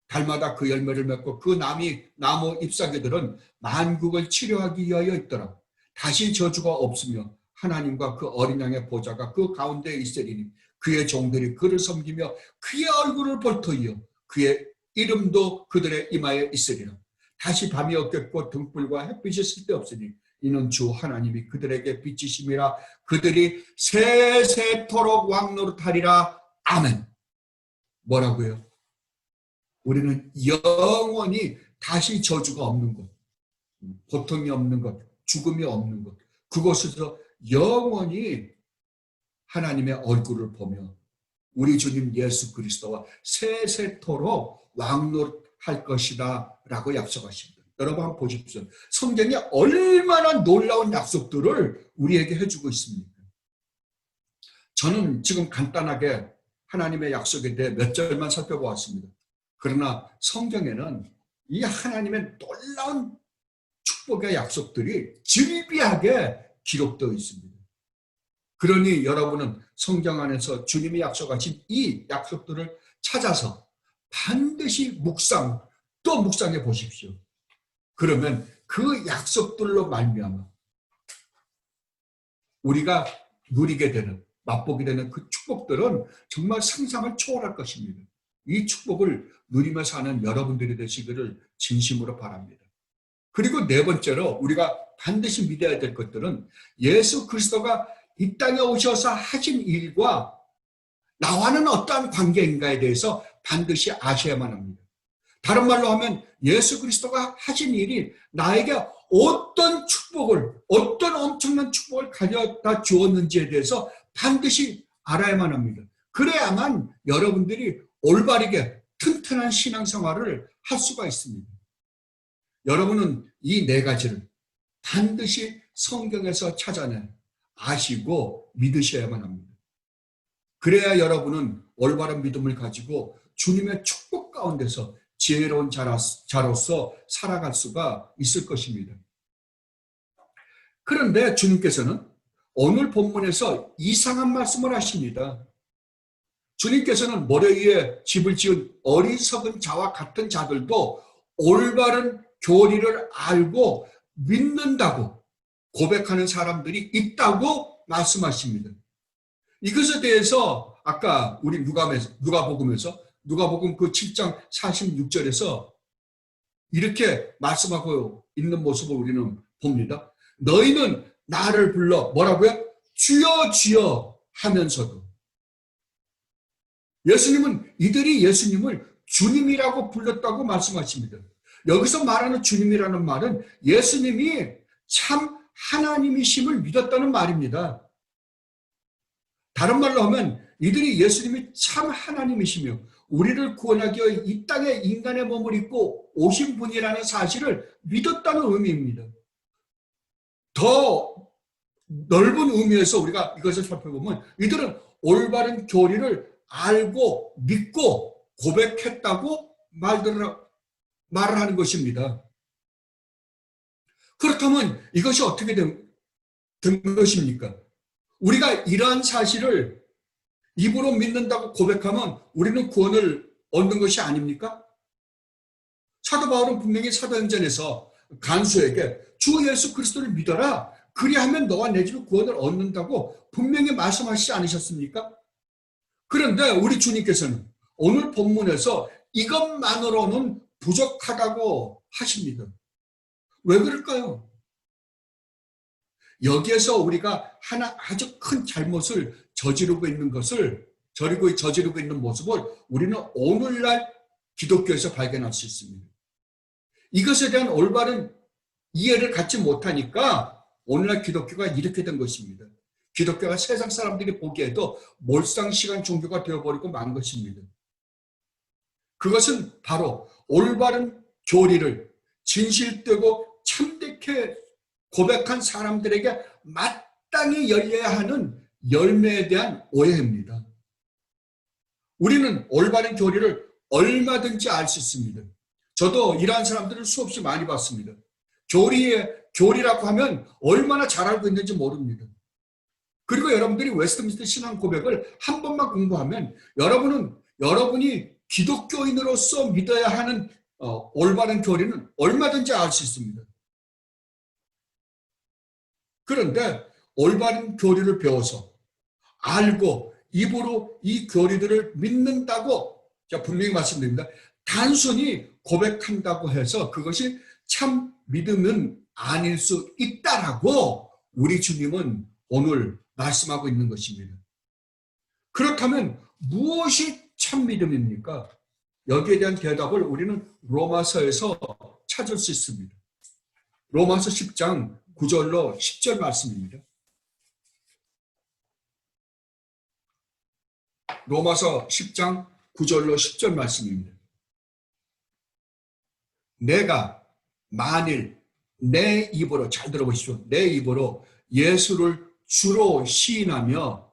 달마다 그 열매를 맺고 그 나무 잎사귀들은 만국을 치료하기 위하여 있더라. 다시 저주가 없으며 하나님과 그 어린 양의 보좌가 그 가운데에 있으리니 그의 종들이 그를 섬기며 그의 얼굴을 볼터이어 그의 이름도 그들의 이마에 있으리라. 다시 밤이 없겠고 등불과 햇빛이 쓸데없으니 이는 주 하나님이 그들에게 빛이심이라. 그들이 세세토록 왕노릇하리라. 아멘. 뭐라고요? 우리는 영원히 다시 저주가 없는 것, 고통이 없는 것, 죽음이 없는 것, 그곳에서 영원히 하나님의 얼굴을 보며 우리 주님 예수 그리스도와 세세토록 왕노릇할 것이다 라고 약속하십니다. 여러분 한번 보십시오. 성경이 얼마나 놀라운 약속들을 우리에게 해주고 있습니까? 저는 지금 간단하게 하나님의 약속에 대해 몇 절만 살펴보았습니다. 그러나 성경에는 이 하나님의 놀라운 축복의 약속들이 질비하게 기록되어 있습니다. 그러니 여러분은 성경 안에서 주님이 약속하신 이 약속들을 찾아서 반드시 또 묵상해 보십시오. 그러면 그 약속들로 말미암아 우리가 누리게 되는, 맛보게 되는 그 축복들은 정말 상상을 초월할 것입니다. 이 축복을 누리며 사는 여러분들이 되시기를 진심으로 바랍니다. 그리고 네 번째로 우리가 반드시 믿어야 될 것들은 예수 그리스도가 이 땅에 오셔서 하신 일과 나와는 어떠한 관계인가에 대해서 반드시 아셔야만 합니다. 다른 말로 하면 예수 그리스도가 하신 일이 나에게 어떤 축복을, 어떤 엄청난 축복을 가져다 주었는지에 대해서 반드시 알아야만 합니다. 그래야만 여러분들이 올바르게 튼튼한 신앙생활을 할 수가 있습니다. 여러분은 이 네 가지를 반드시 성경에서 찾아내 아시고 믿으셔야만 합니다. 그래야 여러분은 올바른 믿음을 가지고 주님의 축복 가운데서 지혜로운 자로서 살아갈 수가 있을 것입니다. 그런데 주님께서는 오늘 본문에서 이상한 말씀을 하십니다. 주님께서는 모래 위에 집을 지은 어리석은 자와 같은 자들도 올바른 교리를 알고 믿는다고 고백하는 사람들이 있다고 말씀하십니다. 이것에 대해서 아까 우리 누가복음 그 7장 46절에서 이렇게 말씀하고 있는 모습을 우리는 봅니다. 너희는 나를 불러 뭐라고요? 주여 주여 하면서도 이들이 예수님을 주님이라고 불렀다고 말씀하십니다. 여기서 말하는 주님이라는 말은 예수님이 참 하나님이심을 믿었다는 말입니다. 다른 말로 하면 이들이 예수님이 참 하나님이시며 우리를 구원하기 위해 이 땅에 인간의 몸을 입고 오신 분이라는 사실을 믿었다는 의미입니다. 더 넓은 의미에서 우리가 이것을 살펴보면 이들은 올바른 교리를 알고 믿고 고백했다고 말을 하는 것입니다. 그렇다면 이것이 어떻게 된 것입니까? 우리가 이러한 사실을 입으로 믿는다고 고백하면 우리는 구원을 얻는 것이 아닙니까? 사도 바울은 분명히 사도행전에서 간수에게 주 예수 그리스도를 믿어라. 그리하면 너와 내 집이 구원을 얻는다고 분명히 말씀하시지 않으셨습니까? 그런데 우리 주님께서는 오늘 본문에서 이것만으로는 부족하다고 하십니다. 왜 그럴까요? 여기에서 우리가 하나 아주 큰 잘못을 저지르고 있는 모습을 우리는 오늘날 기독교에서 발견할 수 있습니다. 이것에 대한 올바른 이해를 갖지 못하니까 오늘날 기독교가 이렇게 된 것입니다. 기독교가 세상 사람들이 보기에도 몰상시간 종교가 되어버리고 만 것입니다. 그것은 바로 올바른 교리를 진실되고 참되게 고백한 사람들에게 마땅히 열려야 하는 열매에 대한 오해입니다. 우리는 올바른 교리를 얼마든지 알 수 있습니다. 저도 이러한 사람들을 수없이 많이 봤습니다. 교리라고 하면 얼마나 잘 알고 있는지 모릅니다. 그리고 여러분들이 웨스트민스터 신앙 고백을 한 번만 공부하면 여러분이 기독교인으로서 믿어야 하는 올바른 교리는 얼마든지 알 수 있습니다. 그런데 올바른 교리를 배워서 알고 입으로 이 교리들을 믿는다고 제가 분명히 말씀드립니다. 단순히 고백한다고 해서 그것이 참 믿음은 아닐 수 있다라고 우리 주님은 오늘 말씀하고 있는 것입니다. 그렇다면 무엇이 참 믿음입니까? 여기에 대한 대답을 우리는 로마서에서 찾을 수 있습니다. 로마서 10장 9절로 10절 말씀입니다. 로마서 10장 9절로 10절 말씀입니다. 내가 만일 내 입으로, 잘 들어보십시오. 내 입으로 예수를 주로 시인하며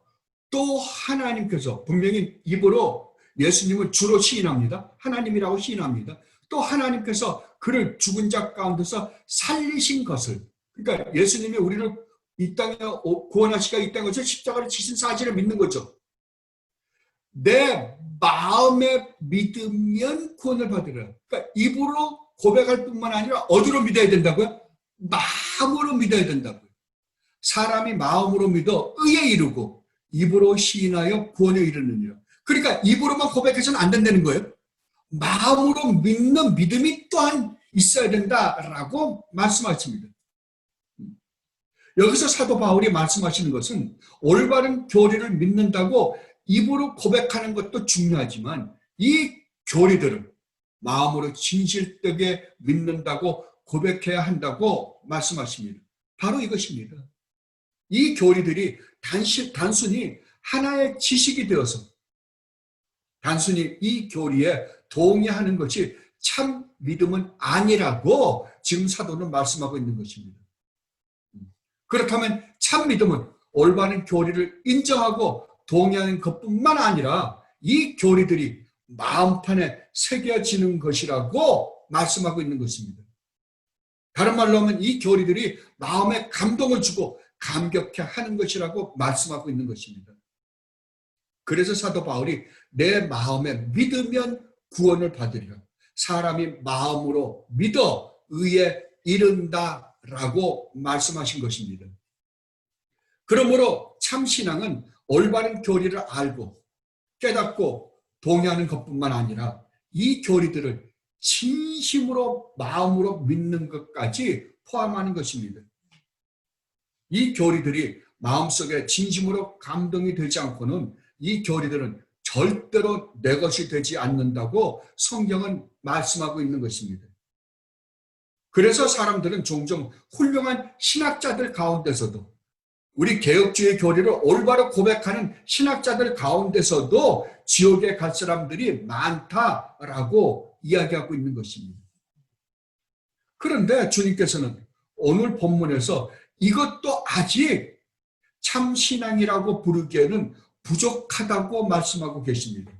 또 하나님께서, 분명히 입으로 예수님을 주로 시인합니다. 하나님이라고 시인합니다. 또 하나님께서 그를 죽은 자 가운데서 살리신 것을, 그러니까 예수님이 우리를 이 땅에 구원하시가 이 땅에서 십자가를 지신 사실을 믿는 거죠. 내 마음에 믿으면 구원을 받으라. 그러니까 입으로 고백할 뿐만 아니라 어디로 믿어야 된다고요? 마음으로 믿어야 된다고요. 사람이 마음으로 믿어 의에 이르고 입으로 시인하여 구원에 이르느니라. 그러니까 입으로만 고백해서는 안 된다는 거예요. 마음으로 믿는 믿음이 또한 있어야 된다라고 말씀하십니다. 여기서 사도 바울이 말씀하시는 것은 올바른 교리를 믿는다고 입으로 고백하는 것도 중요하지만 이 교리들을 마음으로 진실되게 믿는다고 고백해야 한다고 말씀하십니다. 바로 이것입니다. 이 교리들이 단순히 하나의 지식이 되어서 단순히 이 교리에 동의하는 것이 참 믿음은 아니라고 지금 사도는 말씀하고 있는 것입니다. 그렇다면 참 믿음은 올바른 교리를 인정하고 동의하는 것뿐만 아니라 이 교리들이 마음판에 새겨지는 것이라고 말씀하고 있는 것입니다. 다른 말로 하면 이 교리들이 마음에 감동을 주고 감격해 하는 것이라고 말씀하고 있는 것입니다. 그래서 사도 바울이 내 마음에 믿으면 구원을 받으리라. 사람이 마음으로 믿어 의에 이른다라고 말씀하신 것입니다. 그러므로 참 신앙은 올바른 교리를 알고 깨닫고 동의하는 것뿐만 아니라 이 교리들을 진심으로 마음으로 믿는 것까지 포함하는 것입니다. 이 교리들이 마음속에 진심으로 감동이 되지 않고는 이 교리들은 절대로 내 것이 되지 않는다고 성경은 말씀하고 있는 것입니다. 그래서 사람들은 종종 훌륭한 신학자들 가운데서도 우리 개혁주의 교리를 올바로 고백하는 신학자들 가운데서도 지옥에 갈 사람들이 많다라고 이야기하고 있는 것입니다. 그런데 주님께서는 오늘 본문에서 이것도 아직 참 신앙이라고 부르기에는 부족하다고 말씀하고 계십니다.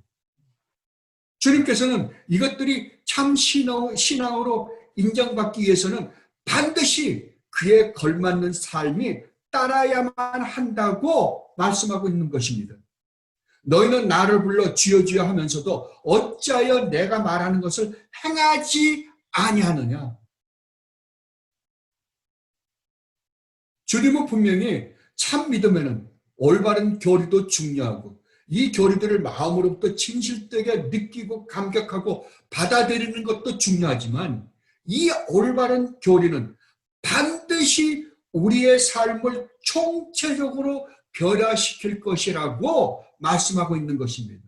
주님께서는 이것들이 참 신앙으로 인정받기 위해서는 반드시 그에 걸맞는 삶이 따라야만 한다고 말씀하고 있는 것입니다. 너희는 나를 불러 주여 주여 하면서도 어찌하여 내가 말하는 것을 행하지 아니하느냐. 주님은 분명히 참 믿음에는 올바른 교리도 중요하고 이 교리들을 마음으로부터 진실되게 느끼고 감격하고 받아들이는 것도 중요하지만 이 올바른 교리는 반드시 우리의 삶을 총체적으로 변화시킬 것이라고 말씀하고 있는 것입니다.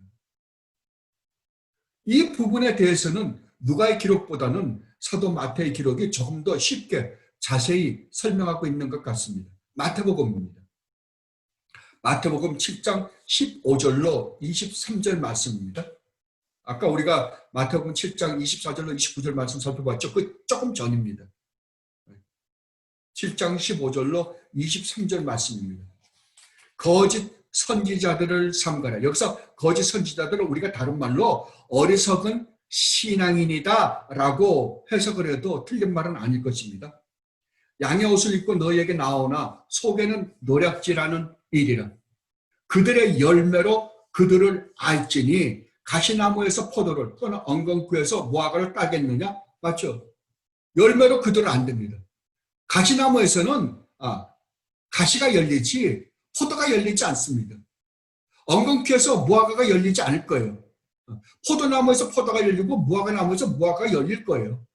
이 부분에 대해서는 누가의 기록보다는 사도 마태의 기록이 조금 더 쉽게 자세히 설명하고 있는 것 같습니다. 마태복음입니다. 마태복음 7장 15절로 23절 말씀입니다. 아까 우리가 마태복음 7장 24절로 29절 말씀 살펴봤죠. 그 조금 전입니다. 7장 15절로 23절 말씀입니다. 거짓 선지자들을 삼가라. 여기서 거짓 선지자들을 우리가 다른 말로 어리석은 신앙인이다 라고 해석을 해도 틀린 말은 아닐 것입니다. 양의 옷을 입고 너희에게 나오나 속에는 노략질하는 일이라. 그들의 열매로 그들을 알지니 가시나무에서 포도를 또는 엉겅퀴에서 무화과를 따겠느냐? 맞죠? 열매로 그들을 안됩니다. 가시나무에서는 가시가 열리지 포도가 열리지 않습니다. 엉겅퀴에서 무화과가 열리지 않을 거예요. 포도나무에서 포도가 열리고 무화과나무에서 무화과가 열릴 거예요.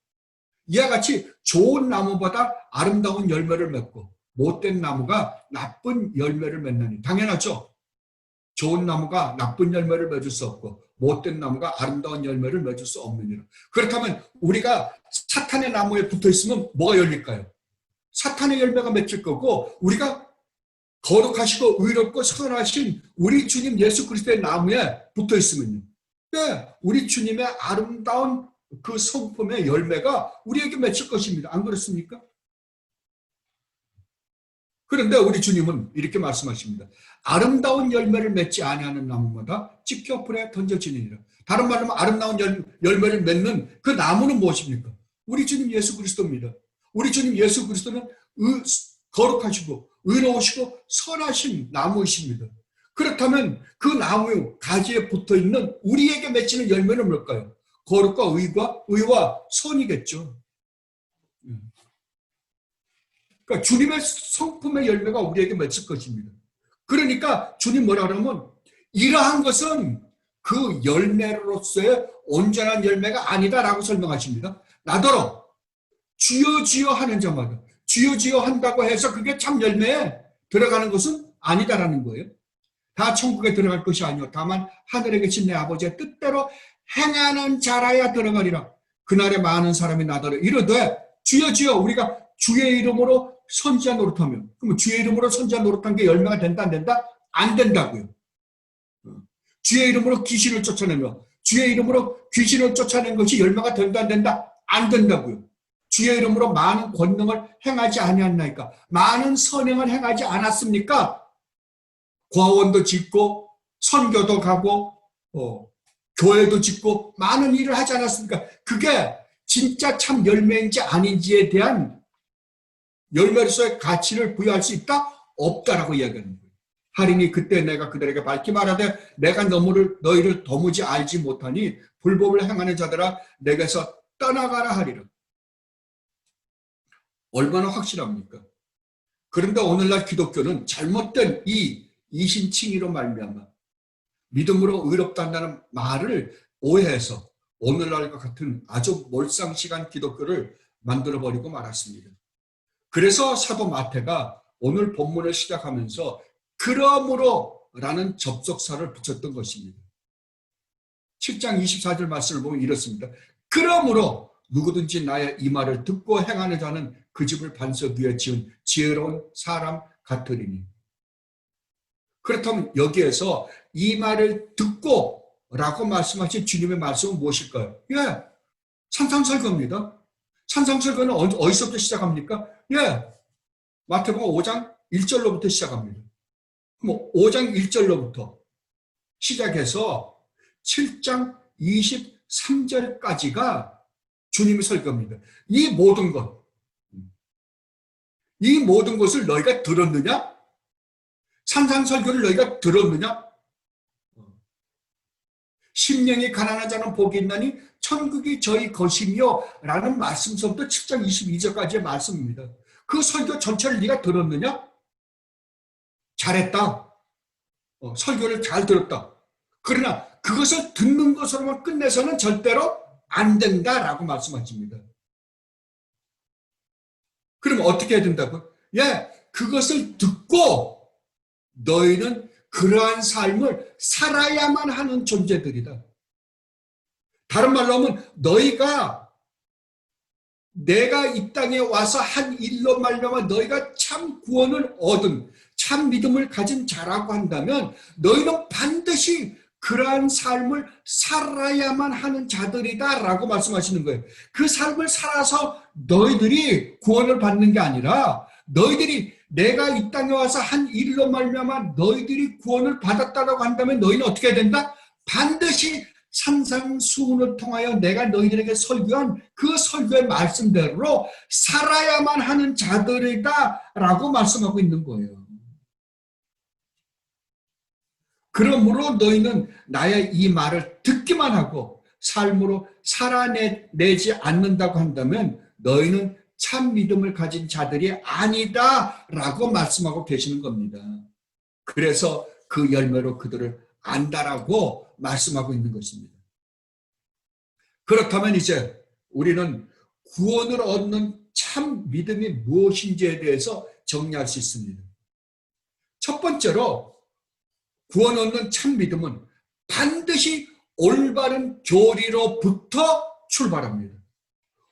이와 같이 좋은 나무보다 아름다운 열매를 맺고 못된 나무가 나쁜 열매를 맺나니 당연하죠. 좋은 나무가 나쁜 열매를 맺을 수 없고 못된 나무가 아름다운 열매를 맺을 수 없느니라. 그렇다면 우리가 사탄의 나무에 붙어 있으면 뭐가 열릴까요? 사탄의 열매가 맺힐 거고 우리가 거룩하시고 의롭고 선하신 우리 주님 예수 그리스도의 나무에 붙어 있으면요. 우리 주님의 아름다운 그 성품의 열매가 우리에게 맺힐 것입니다. 안 그렇습니까? 그런데 우리 주님은 이렇게 말씀하십니다. 아름다운 열매를 맺지 아니하는 나무마다 찢겨 불에 던져지느니라. 다른 말로 하면 아름다운 열매를 맺는 그 나무는 무엇입니까? 우리 주님 예수 그리스도입니다. 우리 주님 예수 그리스도는 거룩하시고 의로우시고 선하신 나무이십니다. 그렇다면 그 나무 가지에 붙어있는 우리에게 맺히는 열매는 뭘까요? 거룩과 의와 선이겠죠. 그러니까 주님의 성품의 열매가 우리에게 맺힐 것입니다. 그러니까 주님 뭐라 그러면 이러한 것은 그 열매로서의 온전한 열매가 아니다라고 설명하십니다. 나더러 주여 주여 하는 자마다 주여 주여 한다고 해서 그게 참 열매에 들어가는 것은 아니다라는 거예요. 다 천국에 들어갈 것이 아니요 다만 하늘에 계신 내 아버지의 뜻대로 행하는 자라야 들어가리라. 그날에 많은 사람이 나더러 이르되 주여 주여 우리가 주의 이름으로 선지자 노릇하면 그러면 주의 이름으로 선지자 노릇한 게 열매가 된다 안 된다? 안 된다고요. 주의 이름으로 귀신을 쫓아내며 주의 이름으로 귀신을 쫓아낸 것이 열매가 된다 안 된다? 안 된다고요. 주의 이름으로 많은 권능을 행하지 아니했나이까? 많은 선행을 행하지 않았습니까? 과원도 짓고 선교도 가고 교회도 짓고 많은 일을 하지 않았습니까? 그게 진짜 참 열매인지 아닌지에 대한 열매로서의 가치를 부여할 수 있다? 없다라고 이야기하는 거예요. 하리니 그때 내가 그들에게 밝히 말하되 내가 너희를 도무지 알지 못하니 불법을 행하는 자들아 내게서 떠나가라 하리라. 얼마나 확실합니까? 그런데 오늘날 기독교는 잘못된 이 이신칭의로 말미암아 믿음으로 의롭다는 말을 오해해서 오늘날과 같은 아주 몰상식한 기독교를 만들어버리고 말았습니다. 그래서 사도 마태가 오늘 본문을 시작하면서 그러므로 라는 접속사를 붙였던 것입니다. 7장 24절 말씀을 보면 이렇습니다. 그러므로 누구든지 나의 이 말을 듣고 행하는 자는 그 집을 반석 위에 지은 지혜로운 사람 같으리니. 그렇다면 여기에서 이 말을 듣고 라고 말씀하신 주님의 말씀은 무엇일까요? 산상설교입니다. 산상설교는 어디서부터 시작합니까? 마태복음 5장 1절로부터 시작합니다. 5장 1절로부터 시작해서 7장 23절까지가 주님의 설교입니다. 이 모든 것을 너희가 들었느냐? 산상설교를 너희가 들었느냐? 심령이 가난한 자는 복이 있나니 천국이 저희 것이며 라는 말씀서부터 7장 22절까지의 말씀입니다. 그 설교 전체를 네가 들었느냐? 잘했다. 설교를 잘 들었다. 그러나 그것을 듣는 것으로만 끝내서는 절대로 안 된다라고 말씀하십니다. 그럼 어떻게 해야 된다고요? 그것을 듣고 너희는 그러한 삶을 살아야만 하는 존재들이다. 다른 말로 하면 내가 이 땅에 와서 한 일로 말미암아 너희가 참 구원을 얻은 참 믿음을 가진 자라고 한다면 너희는 반드시 그러한 삶을 살아야만 하는 자들이다라고 말씀하시는 거예요. 그 삶을 살아서 너희들이 구원을 받는 게 아니라 너희들이 내가 이 땅에 와서 한 일로 말미암아 너희들이 구원을 받았다라고 한다면 너희는 어떻게 해야 된다? 반드시 산상수훈을 통하여 내가 너희들에게 설교한 그 설교의 말씀대로 살아야만 하는 자들이다 라고 말씀하고 있는 거예요. 그러므로 너희는 나의 이 말을 듣기만 하고 삶으로 살아내지 않는다고 한다면 너희는 참 믿음을 가진 자들이 아니다 라고 말씀하고 계시는 겁니다. 그래서 그 열매로 그들을 안다라고 말씀하고 있는 것입니다. 그렇다면 이제 우리는 구원을 얻는 참 믿음이 무엇인지에 대해서 정리할 수 있습니다. 첫 번째로 구원 얻는 참 믿음은 반드시 올바른 교리로부터 출발합니다.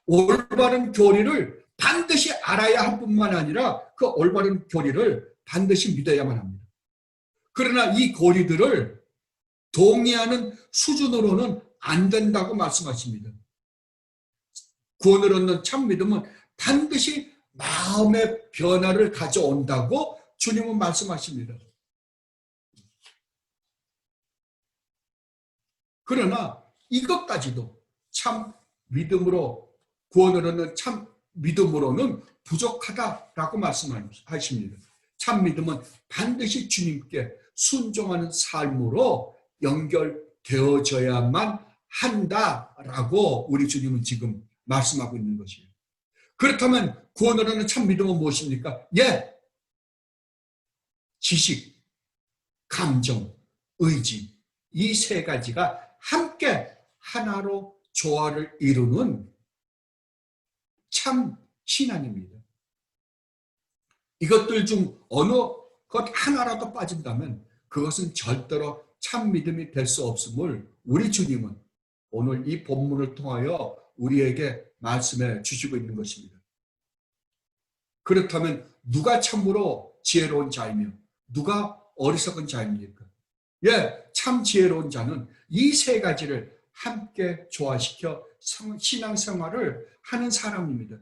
올바른 교리를 반드시 알아야 할 뿐만 아니라 그 올바른 교리를 반드시 믿어야만 합니다. 그러나 이 교리들을 동의하는 수준으로는 안 된다고 말씀하십니다. 구원을 얻는 참 믿음은 반드시 마음의 변화를 가져온다고 주님은 말씀하십니다. 그러나 이것까지도 참 믿음으로 구원을 얻는 참 믿음으로는 부족하다라고 말씀하십니다. 참 믿음은 반드시 주님께 순종하는 삶으로 연결되어져야만 한다라고 우리 주님은 지금 말씀하고 있는 것이에요. 그렇다면 구원을 얻는 참 믿음은 무엇입니까? 지식, 감정, 의지 이 세 가지가 함께 하나로 조화를 이루는 참 신앙입니다. 이것들 중 어느 것 하나라도 빠진다면 그것은 절대로 참 믿음이 될 수 없음을 우리 주님은 오늘 이 본문을 통하여 우리에게 말씀해 주시고 있는 것입니다. 그렇다면 누가 참으로 지혜로운 자이며 누가 어리석은 자입니까? 참 지혜로운 자는 이 세 가지를 함께 조화시켜 신앙생활을 하는 사람입니다.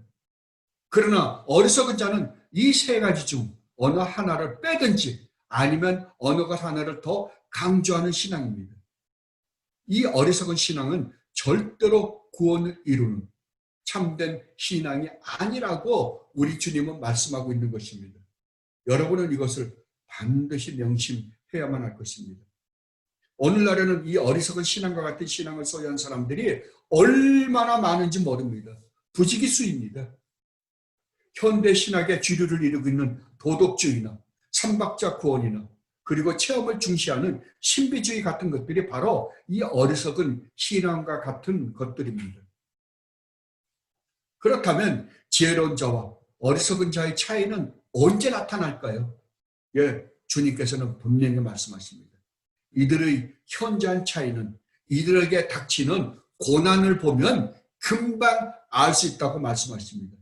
그러나 어리석은 자는 이 세 가지 중 어느 하나를 빼든지 아니면 어느 것 하나를 더 강조하는 신앙입니다. 이 어리석은 신앙은 절대로 구원을 이루는 참된 신앙이 아니라고 우리 주님은 말씀하고 있는 것입니다. 여러분은 이것을 반드시 명심해야만 할 것입니다. 오늘날에는 이 어리석은 신앙과 같은 신앙을 소유한 사람들이 얼마나 많은지 모릅니다. 부지기수입니다. 현대 신학의 주류를 이루고 있는 도덕주의나 삼박자 구원이나 그리고 체험을 중시하는 신비주의 같은 것들이 바로 이 어리석은 신앙과 같은 것들입니다. 그렇다면 지혜로운 자와 어리석은 자의 차이는 언제 나타날까요? 주님께서는 분명히 말씀하십니다. 이들의 현저한 차이는 이들에게 닥치는 고난을 보면 금방 알 수 있다고 말씀하십니다.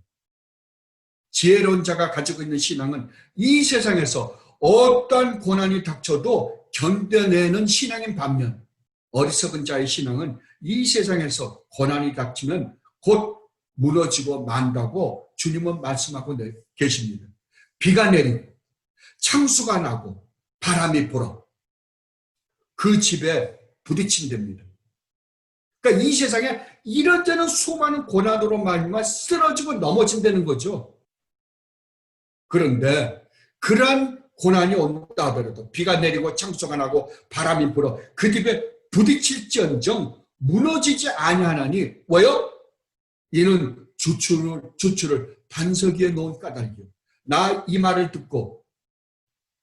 지혜로운 자가 가지고 있는 신앙은 이 세상에서 어떤 고난이 닥쳐도 견뎌내는 신앙인 반면 어리석은 자의 신앙은 이 세상에서 고난이 닥치면 곧 무너지고 만다고 주님은 말씀하고 계십니다. 비가 내리고 창수가 나고 바람이 불어 그 집에 부딪힌답니다. 그러니까 이 세상에 이런저런 수많은 고난으로 말미암아 쓰러지고 넘어진다는 거죠. 그런데 그러한 고난이 온다 하더라도 비가 내리고 창수가 나고 바람이 불어 그 집에 부딪힐지언정 무너지지 아니하나니 왜요? 이는 주추를 반석 위에 놓은 까닭이요. 나 이 말을 듣고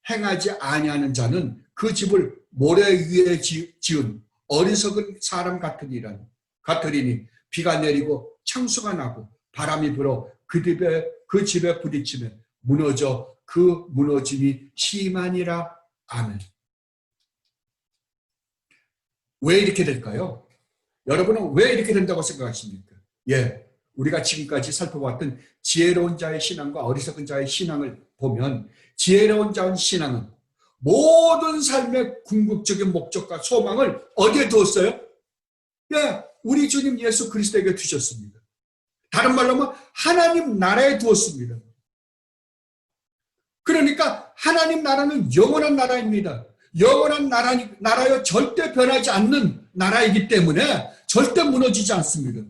행하지 아니하는 자는 그 집을 모래 위에 지은 어리석은 사람 같으리니 비가 내리고 창수가 나고 바람이 불어 그 집에 부딪히면 무너져 그 무너짐이 심하니라. 아멘. 왜 이렇게 될까요? 여러분은 왜 이렇게 된다고 생각하십니까? 우리가 지금까지 살펴봤던 지혜로운 자의 신앙과 어리석은 자의 신앙을 보면 지혜로운 자의 신앙은 모든 삶의 궁극적인 목적과 소망을 어디에 두었어요? 우리 주님 예수 그리스도에게 두셨습니다. 다른 말로 하면 하나님 나라에 두었습니다. 그러니까 하나님 나라는 영원한 나라입니다. 영원한 나라여 절대 변하지 않는 나라이기 때문에 절대 무너지지 않습니다.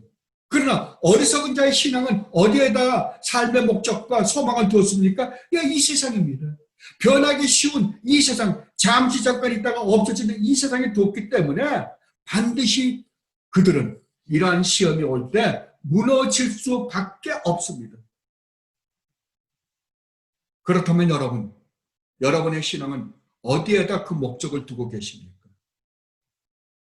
그러나 어리석은 자의 신앙은 어디에다 삶의 목적과 소망을 두었습니까? 이 세상입니다. 변하기 쉬운 이 세상, 잠시 잠깐 있다가 없어지는 이 세상에 두었기 때문에 반드시 그들은 이러한 시험이 올 때 무너질 수밖에 없습니다. 그렇다면 여러분의 신앙은 어디에다 그 목적을 두고 계십니까?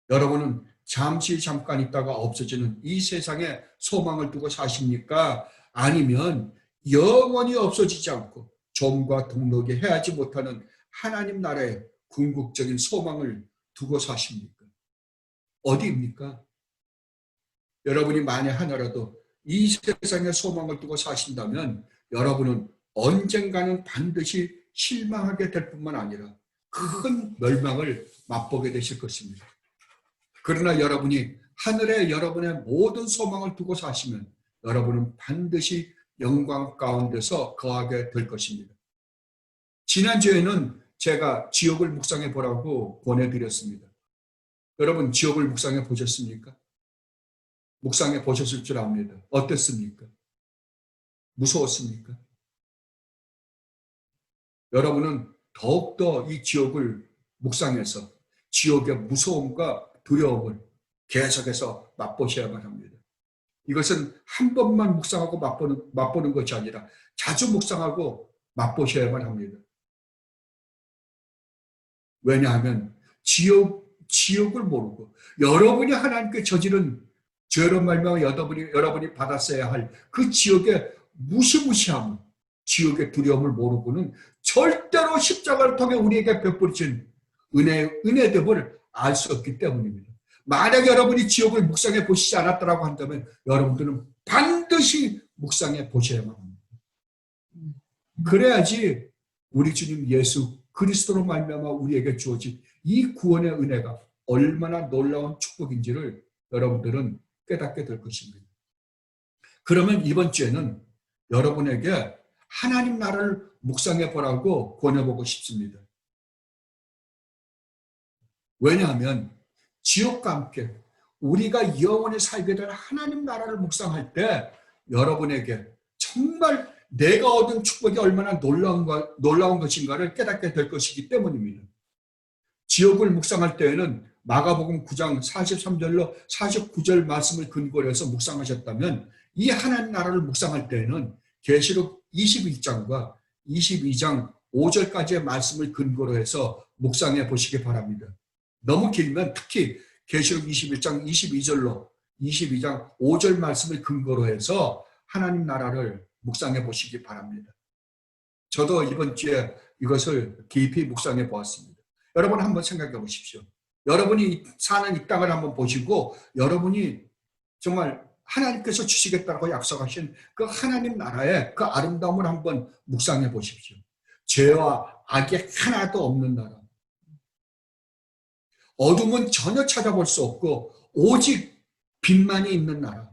여러분은 잠시 잠깐 있다가 없어지는 이 세상에 소망을 두고 사십니까? 아니면 영원히 없어지지 않고 좀과 동록이 해하지 못하는 하나님 나라의 궁극적인 소망을 두고 사십니까? 어디입니까? 여러분이 만에 하나라도 이 세상에 소망을 두고 사신다면 여러분은 언젠가는 반드시 실망하게 될 뿐만 아니라 큰 멸망을 맛보게 되실 것입니다. 그러나 여러분이 하늘에 여러분의 모든 소망을 두고 사시면 여러분은 반드시 영광 가운데서 거하게 될 것입니다. 지난주에는 제가 지옥을 묵상해 보라고 권해드렸습니다. 여러분 지옥을 묵상해 보셨습니까? 묵상해 보셨을 줄 압니다. 어땠습니까? 무서웠습니까? 여러분은 더욱더 이 지옥을 묵상해서 지옥의 무서움과 두려움을 계속해서 맛보셔야만 합니다. 이것은 한 번만 묵상하고 맛보는 것이 아니라 자주 묵상하고 맛보셔야만 합니다. 왜냐하면 지옥을 모르고 여러분이 하나님께 저지른 죄로 말미암아 여러분이 받았어야 할 그 지옥의 무시무시함, 지옥의 두려움을 모르고는 절대로 십자가를 통해 우리에게 베풀어진 은혜됨을 알 수 없기 때문입니다. 만약 여러분이 지옥을 묵상해 보시지 않았다고 한다면 여러분들은 반드시 묵상해 보셔야만 합니다. 그래야지 우리 주님 예수 그리스도로 말미암아 우리에게 주어진 이 구원의 은혜가 얼마나 놀라운 축복인지를 여러분들은 깨닫게 될 것입니다. 그러면 이번 주에는 여러분에게 하나님 나라를 묵상해 보라고 권해보고 싶습니다. 왜냐하면 지옥과 함께 우리가 영원히 살게 될 하나님 나라를 묵상할 때 여러분에게 정말 내가 얻은 축복이 얼마나 놀라운 것인가를 깨닫게 될 것이기 때문입니다. 지옥을 묵상할 때에는 마가복음 9장 43절로 49절 말씀을 근거로 해서 묵상하셨다면 이 하나님 나라를 묵상할 때에는 계시록 21장과 22장 5절까지의 말씀을 근거로 해서 묵상해 보시기 바랍니다. 너무 길면 특히 계시록 21장 22절로 22장 5절 말씀을 근거로 해서 하나님 나라를 묵상해 보시기 바랍니다. 저도 이번 주에 이것을 깊이 묵상해 보았습니다. 여러분 한번 생각해 보십시오. 여러분이 사는 이 땅을 한번 보시고 여러분이 정말 하나님께서 주시겠다고 약속하신 그 하나님 나라의 그 아름다움을 한번 묵상해 보십시오. 죄와 악이 하나도 없는 나라. 어둠은 전혀 찾아볼 수 없고 오직 빛만이 있는 나라.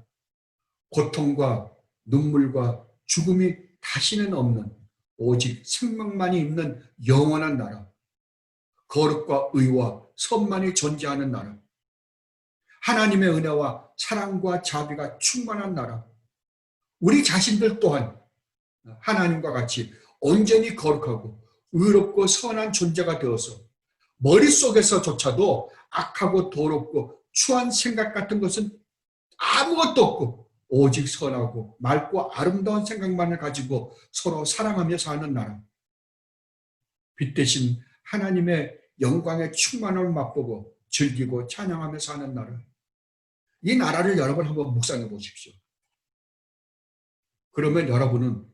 고통과 눈물과 죽음이 다시는 없는 오직 생명만이 있는 영원한 나라. 거룩과 의와 선만이 존재하는 나라. 하나님의 은혜와 사랑과 자비가 충만한 나라. 우리 자신들 또한 하나님과 같이 온전히 거룩하고 의롭고 선한 존재가 되어서 머릿속에서조차도 악하고 더럽고 추한 생각 같은 것은 아무것도 없고 오직 선하고 맑고 아름다운 생각만을 가지고 서로 사랑하며 사는 나라. 빛 대신 하나님의 영광의 충만함을 맛보고 즐기고 찬양하며 사는 나라. 이 나라를 여러분 한번 묵상해 보십시오. 그러면 여러분은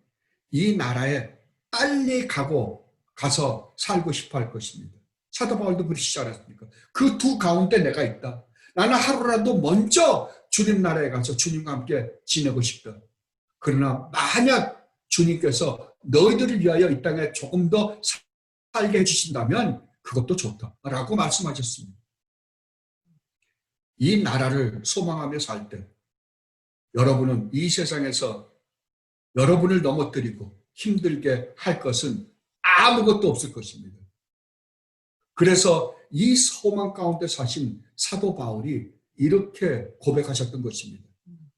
이 나라에 빨리 가서 살고 싶어 할 것입니다. 사도 바울도 그러시지 않았습니까? 그 두 가운데 내가 있다. 나는 하루라도 먼저 주님 나라에 가서 주님과 함께 지내고 싶다. 그러나 만약 주님께서 너희들을 위하여 이 땅에 조금 더 살게 해주신다면 그것도 좋다라고 말씀하셨습니다. 이 나라를 소망하며 살 때 여러분은 이 세상에서 여러분을 넘어뜨리고 힘들게 할 것은 아무것도 없을 것입니다. 그래서 이 소망 가운데 사신 사도 바울이 이렇게 고백하셨던 것입니다.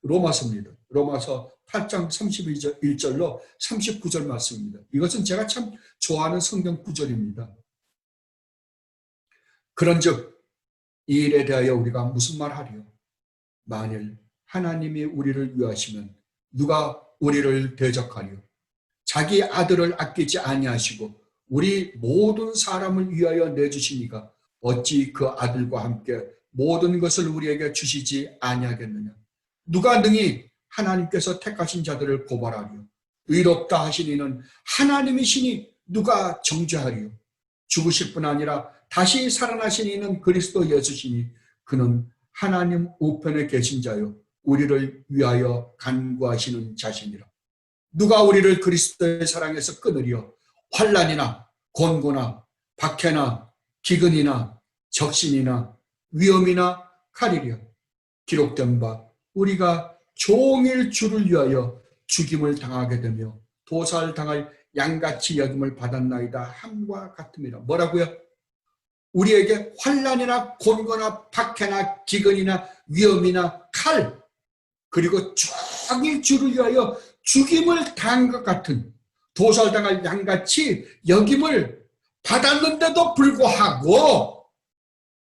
로마서입니다. 로마서 8장 31절로 39절 말씀입니다. 이것은 제가 참 좋아하는 성경 구절입니다. 그런즉 이 일에 대하여 우리가 무슨 말하리요? 만일 하나님이 우리를 위하시면 누가 우리를 대적하리요? 자기 아들을 아끼지 아니하시고 우리 모든 사람을 위하여 내주시니가 어찌 그 아들과 함께 모든 것을 우리에게 주시지 아니하겠느냐? 누가 능히 하나님께서 택하신 자들을 고발하리요? 의롭다 하시니는 하나님이시니 누가 정죄하리요? 죽으실 뿐 아니라 다시 살아나신 이는 그리스도 예수시니 그는 하나님 우편에 계신 자요 우리를 위하여 간구하시는 자시니라. 누가 우리를 그리스도의 사랑에서 끊으리요? 환난이나 곤고나 박해나 기근이나 적신이나 위험이나 칼이리요. 기록된 바 우리가 종일 주를 위하여 죽임을 당하게 되며 도살당할 양같이 여김을 받았나이다 함과 같음이라. 뭐라고요? 우리에게 환난이나 곤고나 박해나 기근이나 위험이나 칼 그리고 종일 주를 위하여 죽임을 당한 것 같은 도살당할 양같이 여김을 받았는데도 불구하고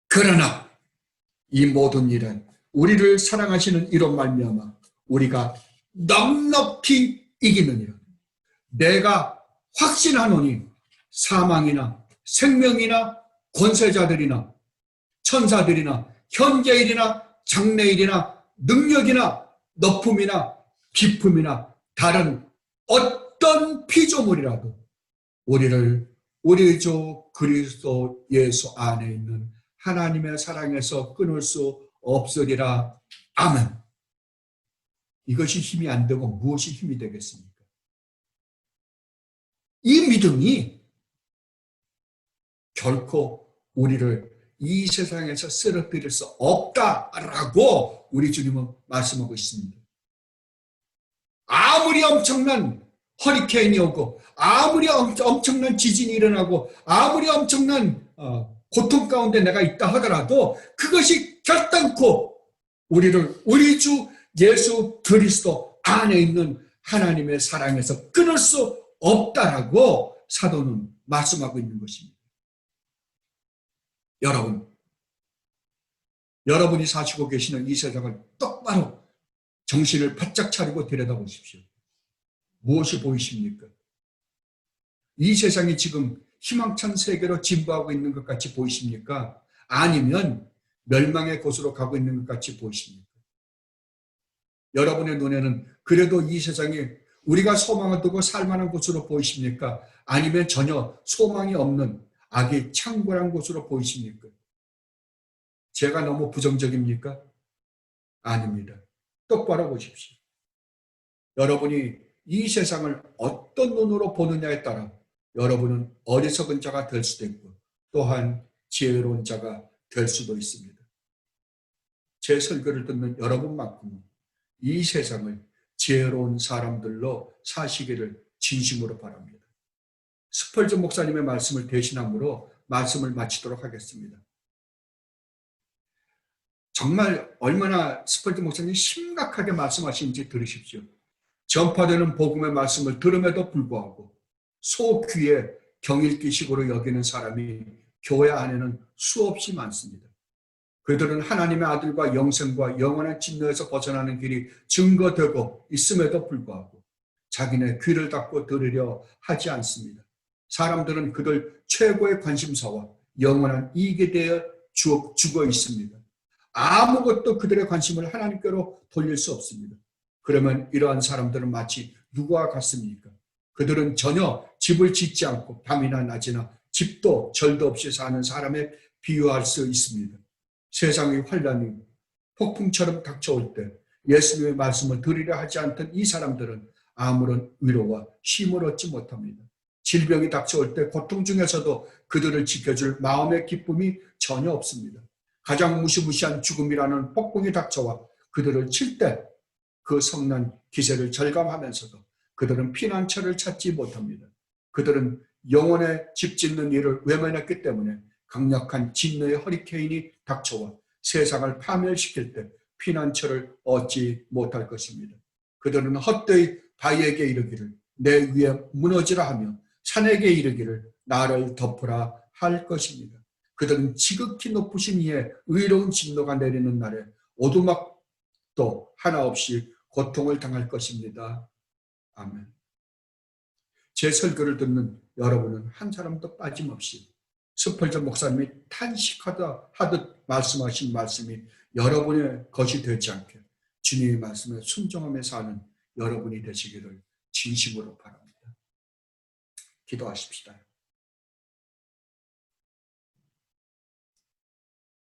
그러나 이 모든 일은 우리를 사랑하시는 이로 말미암아 우리가 넉넉히 이기느니라. 내가 확신하노니 사망이나 생명이나 권세자들이나 천사들이나 현재일이나 장래일이나 능력이나 높음이나 깊음이나 다른 어떤 피조물이라도 우리를 우리 주 그리스도 예수 안에 있는 하나님의 사랑에서 끊을 수 없으리라. 아멘. 이것이 힘이 안 되고 무엇이 힘이 되겠습니까? 이 믿음이 결코 우리를 이 세상에서 쓰러뜨릴 수 없다라고 우리 주님은 말씀하고 있습니다. 아무리 엄청난 허리케인이 오고 아무리 엄청난 지진이 일어나고 아무리 엄청난 고통 가운데 내가 있다 하더라도 그것이 결단코 우리를 우리 주 예수 그리스도 안에 있는 하나님의 사랑에서 끊을 수 없다라고 사도는 말씀하고 있는 것입니다. 여러분이 사시고 계시는 이 세상을 똑바로 정신을 바짝 차리고 들여다보십시오. 무엇이 보이십니까? 이 세상이 지금 희망찬 세계로 진보하고 있는 것 같이 보이십니까? 아니면 멸망의 곳으로 가고 있는 것 같이 보이십니까? 여러분의 눈에는 그래도 이 세상이 우리가 소망을 두고 살만한 곳으로 보이십니까? 아니면 전혀 소망이 없는 악이 창궐한 곳으로 보이십니까? 제가 너무 부정적입니까? 아닙니다. 똑바로 보십시오. 여러분이 이 세상을 어떤 눈으로 보느냐에 따라 여러분은 어리석은 자가 될 수도 있고 또한 지혜로운 자가 될 수도 있습니다. 제 설교를 듣는 여러분만큼은 이 세상을 지혜로운 사람들로 사시기를 진심으로 바랍니다. 스펄전 목사님의 말씀을 대신함으로 말씀을 마치도록 하겠습니다. 정말 얼마나 스펄전 목사님이 심각하게 말씀하시는지 들으십시오. 전파되는 복음의 말씀을 들음에도 불구하고 소귀에 경일기식으로 여기는 사람이 교회 안에는 수없이 많습니다. 그들은 하나님의 아들과 영생과 영원한 진노에서 벗어나는 길이 증거되고 있음에도 불구하고 자기네 귀를 닫고 들으려 하지 않습니다. 사람들은 그들 최고의 관심사와 영원한 이익에 대해 죽어 있습니다. 아무것도 그들의 관심을 하나님께로 돌릴 수 없습니다. 그러면 이러한 사람들은 마치 누구와 같습니까? 그들은 전혀 집을 짓지 않고 밤이나 낮이나 집도 절도 없이 사는 사람에 비유할 수 있습니다. 세상의 환란이 폭풍처럼 닥쳐올 때 예수님의 말씀을 들으려 하지 않던 이 사람들은 아무런 위로와 쉼을 얻지 못합니다. 질병이 닥쳐올 때 고통 중에서도 그들을 지켜줄 마음의 기쁨이 전혀 없습니다. 가장 무시무시한 죽음이라는 폭풍이 닥쳐와 그들을 칠 때 그 성난 기세를 절감하면서도 그들은 피난처를 찾지 못합니다. 그들은 영혼의 집 짓는 일을 외면했기 때문에 강력한 진노의 허리케인이 닥쳐와 세상을 파멸시킬 때 피난처를 얻지 못할 것입니다. 그들은 헛되이 바위에게 이르기를 내 위에 무너지라 하며 산에게 이르기를 나를 덮으라 할 것입니다. 그들은 지극히 높으신 이의 의로운 진노가 내리는 날에 오두막도 하나 없이 고통을 당할 것입니다. 아멘. 제 설교를 듣는 여러분은 한 사람도 빠짐없이 스펄전 목사님이 탄식하다 하듯 말씀하신 말씀이 여러분의 것이 되지 않게 주님의 말씀에 순종하며 사는 여러분이 되시기를 진심으로 바랍니다. 기도하십시다.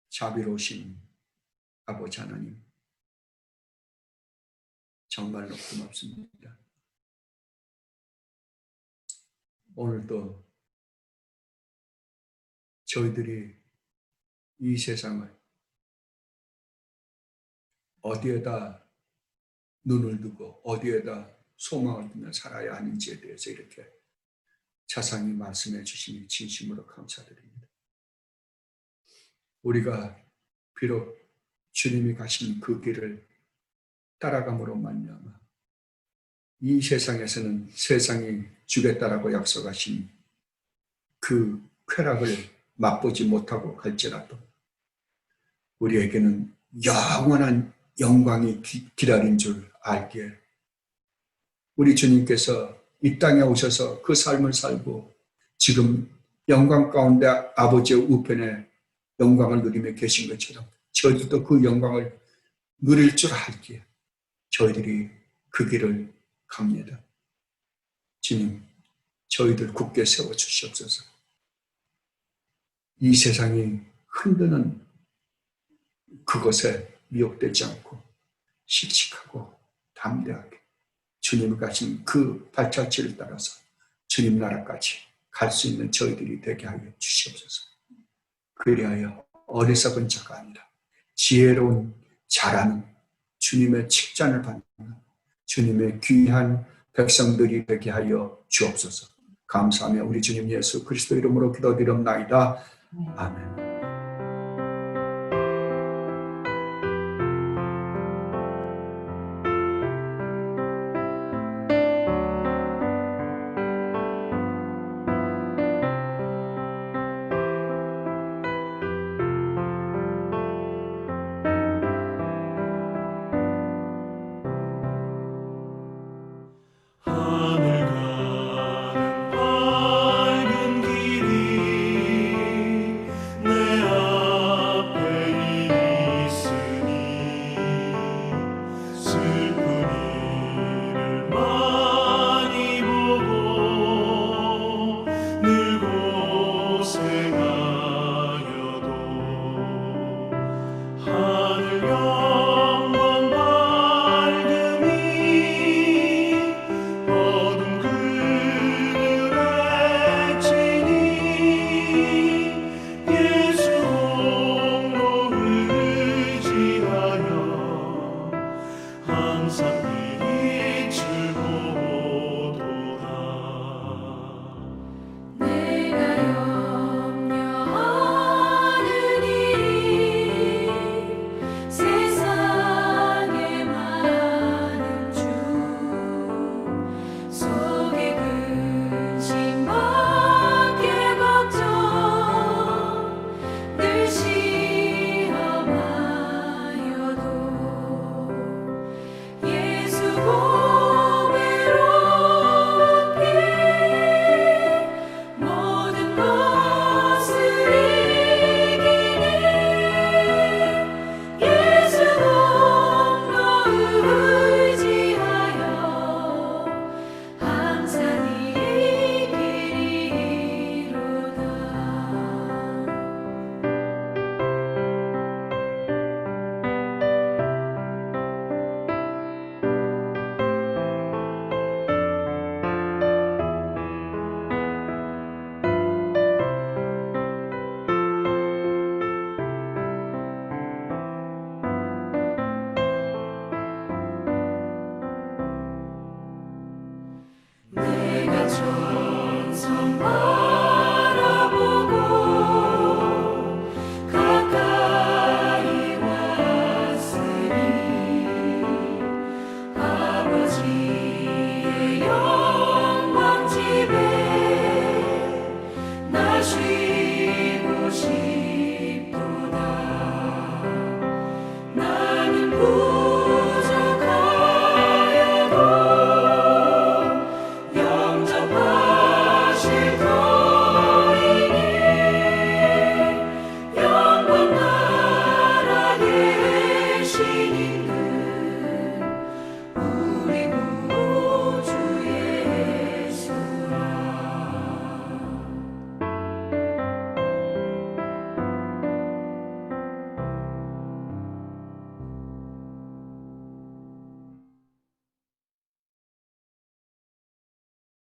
자비로우신 아버지 하나님, 정말로 고맙습니다. 오늘도 저희들이 이 세상을 어디에다 눈을 두고 어디에다 소망을 두며 살아야 하는지에 대해서 이렇게 자상히 말씀해 주시니 진심으로 감사드립니다. 우리가 비록 주님이 가신 그 길을 따라감으로 말미암아 이 세상에서는 세상이 주겠다라고 약속하신 그 쾌락을 맛보지 못하고 갈지라도 우리에게는 영원한 영광이 기다린 줄 알기에 우리 주님께서 이 땅에 오셔서 그 삶을 살고 지금 영광 가운데 아버지의 우편에 영광을 누리며 계신 것처럼 저희들도 그 영광을 누릴 줄 알기에 저희들이 그 길을 갑니다. 주님, 저희들 굳게 세워주시옵소서. 이 세상이 흔드는 그것에 미혹되지 않고 씩씩하고 담대하게 주님이 가신 그 발자취를 따라서 주님 나라까지 갈 수 있는 저희들이 되게 하여 주시옵소서. 그리하여 어리석은 자가 아니라 지혜로운 자라는 주님의 칭찬을 받는 주님의 귀한 백성들이 되게 하여 주옵소서. 감사하며 우리 주님 예수 그리스도 이름으로 기도드립나이다. 아멘.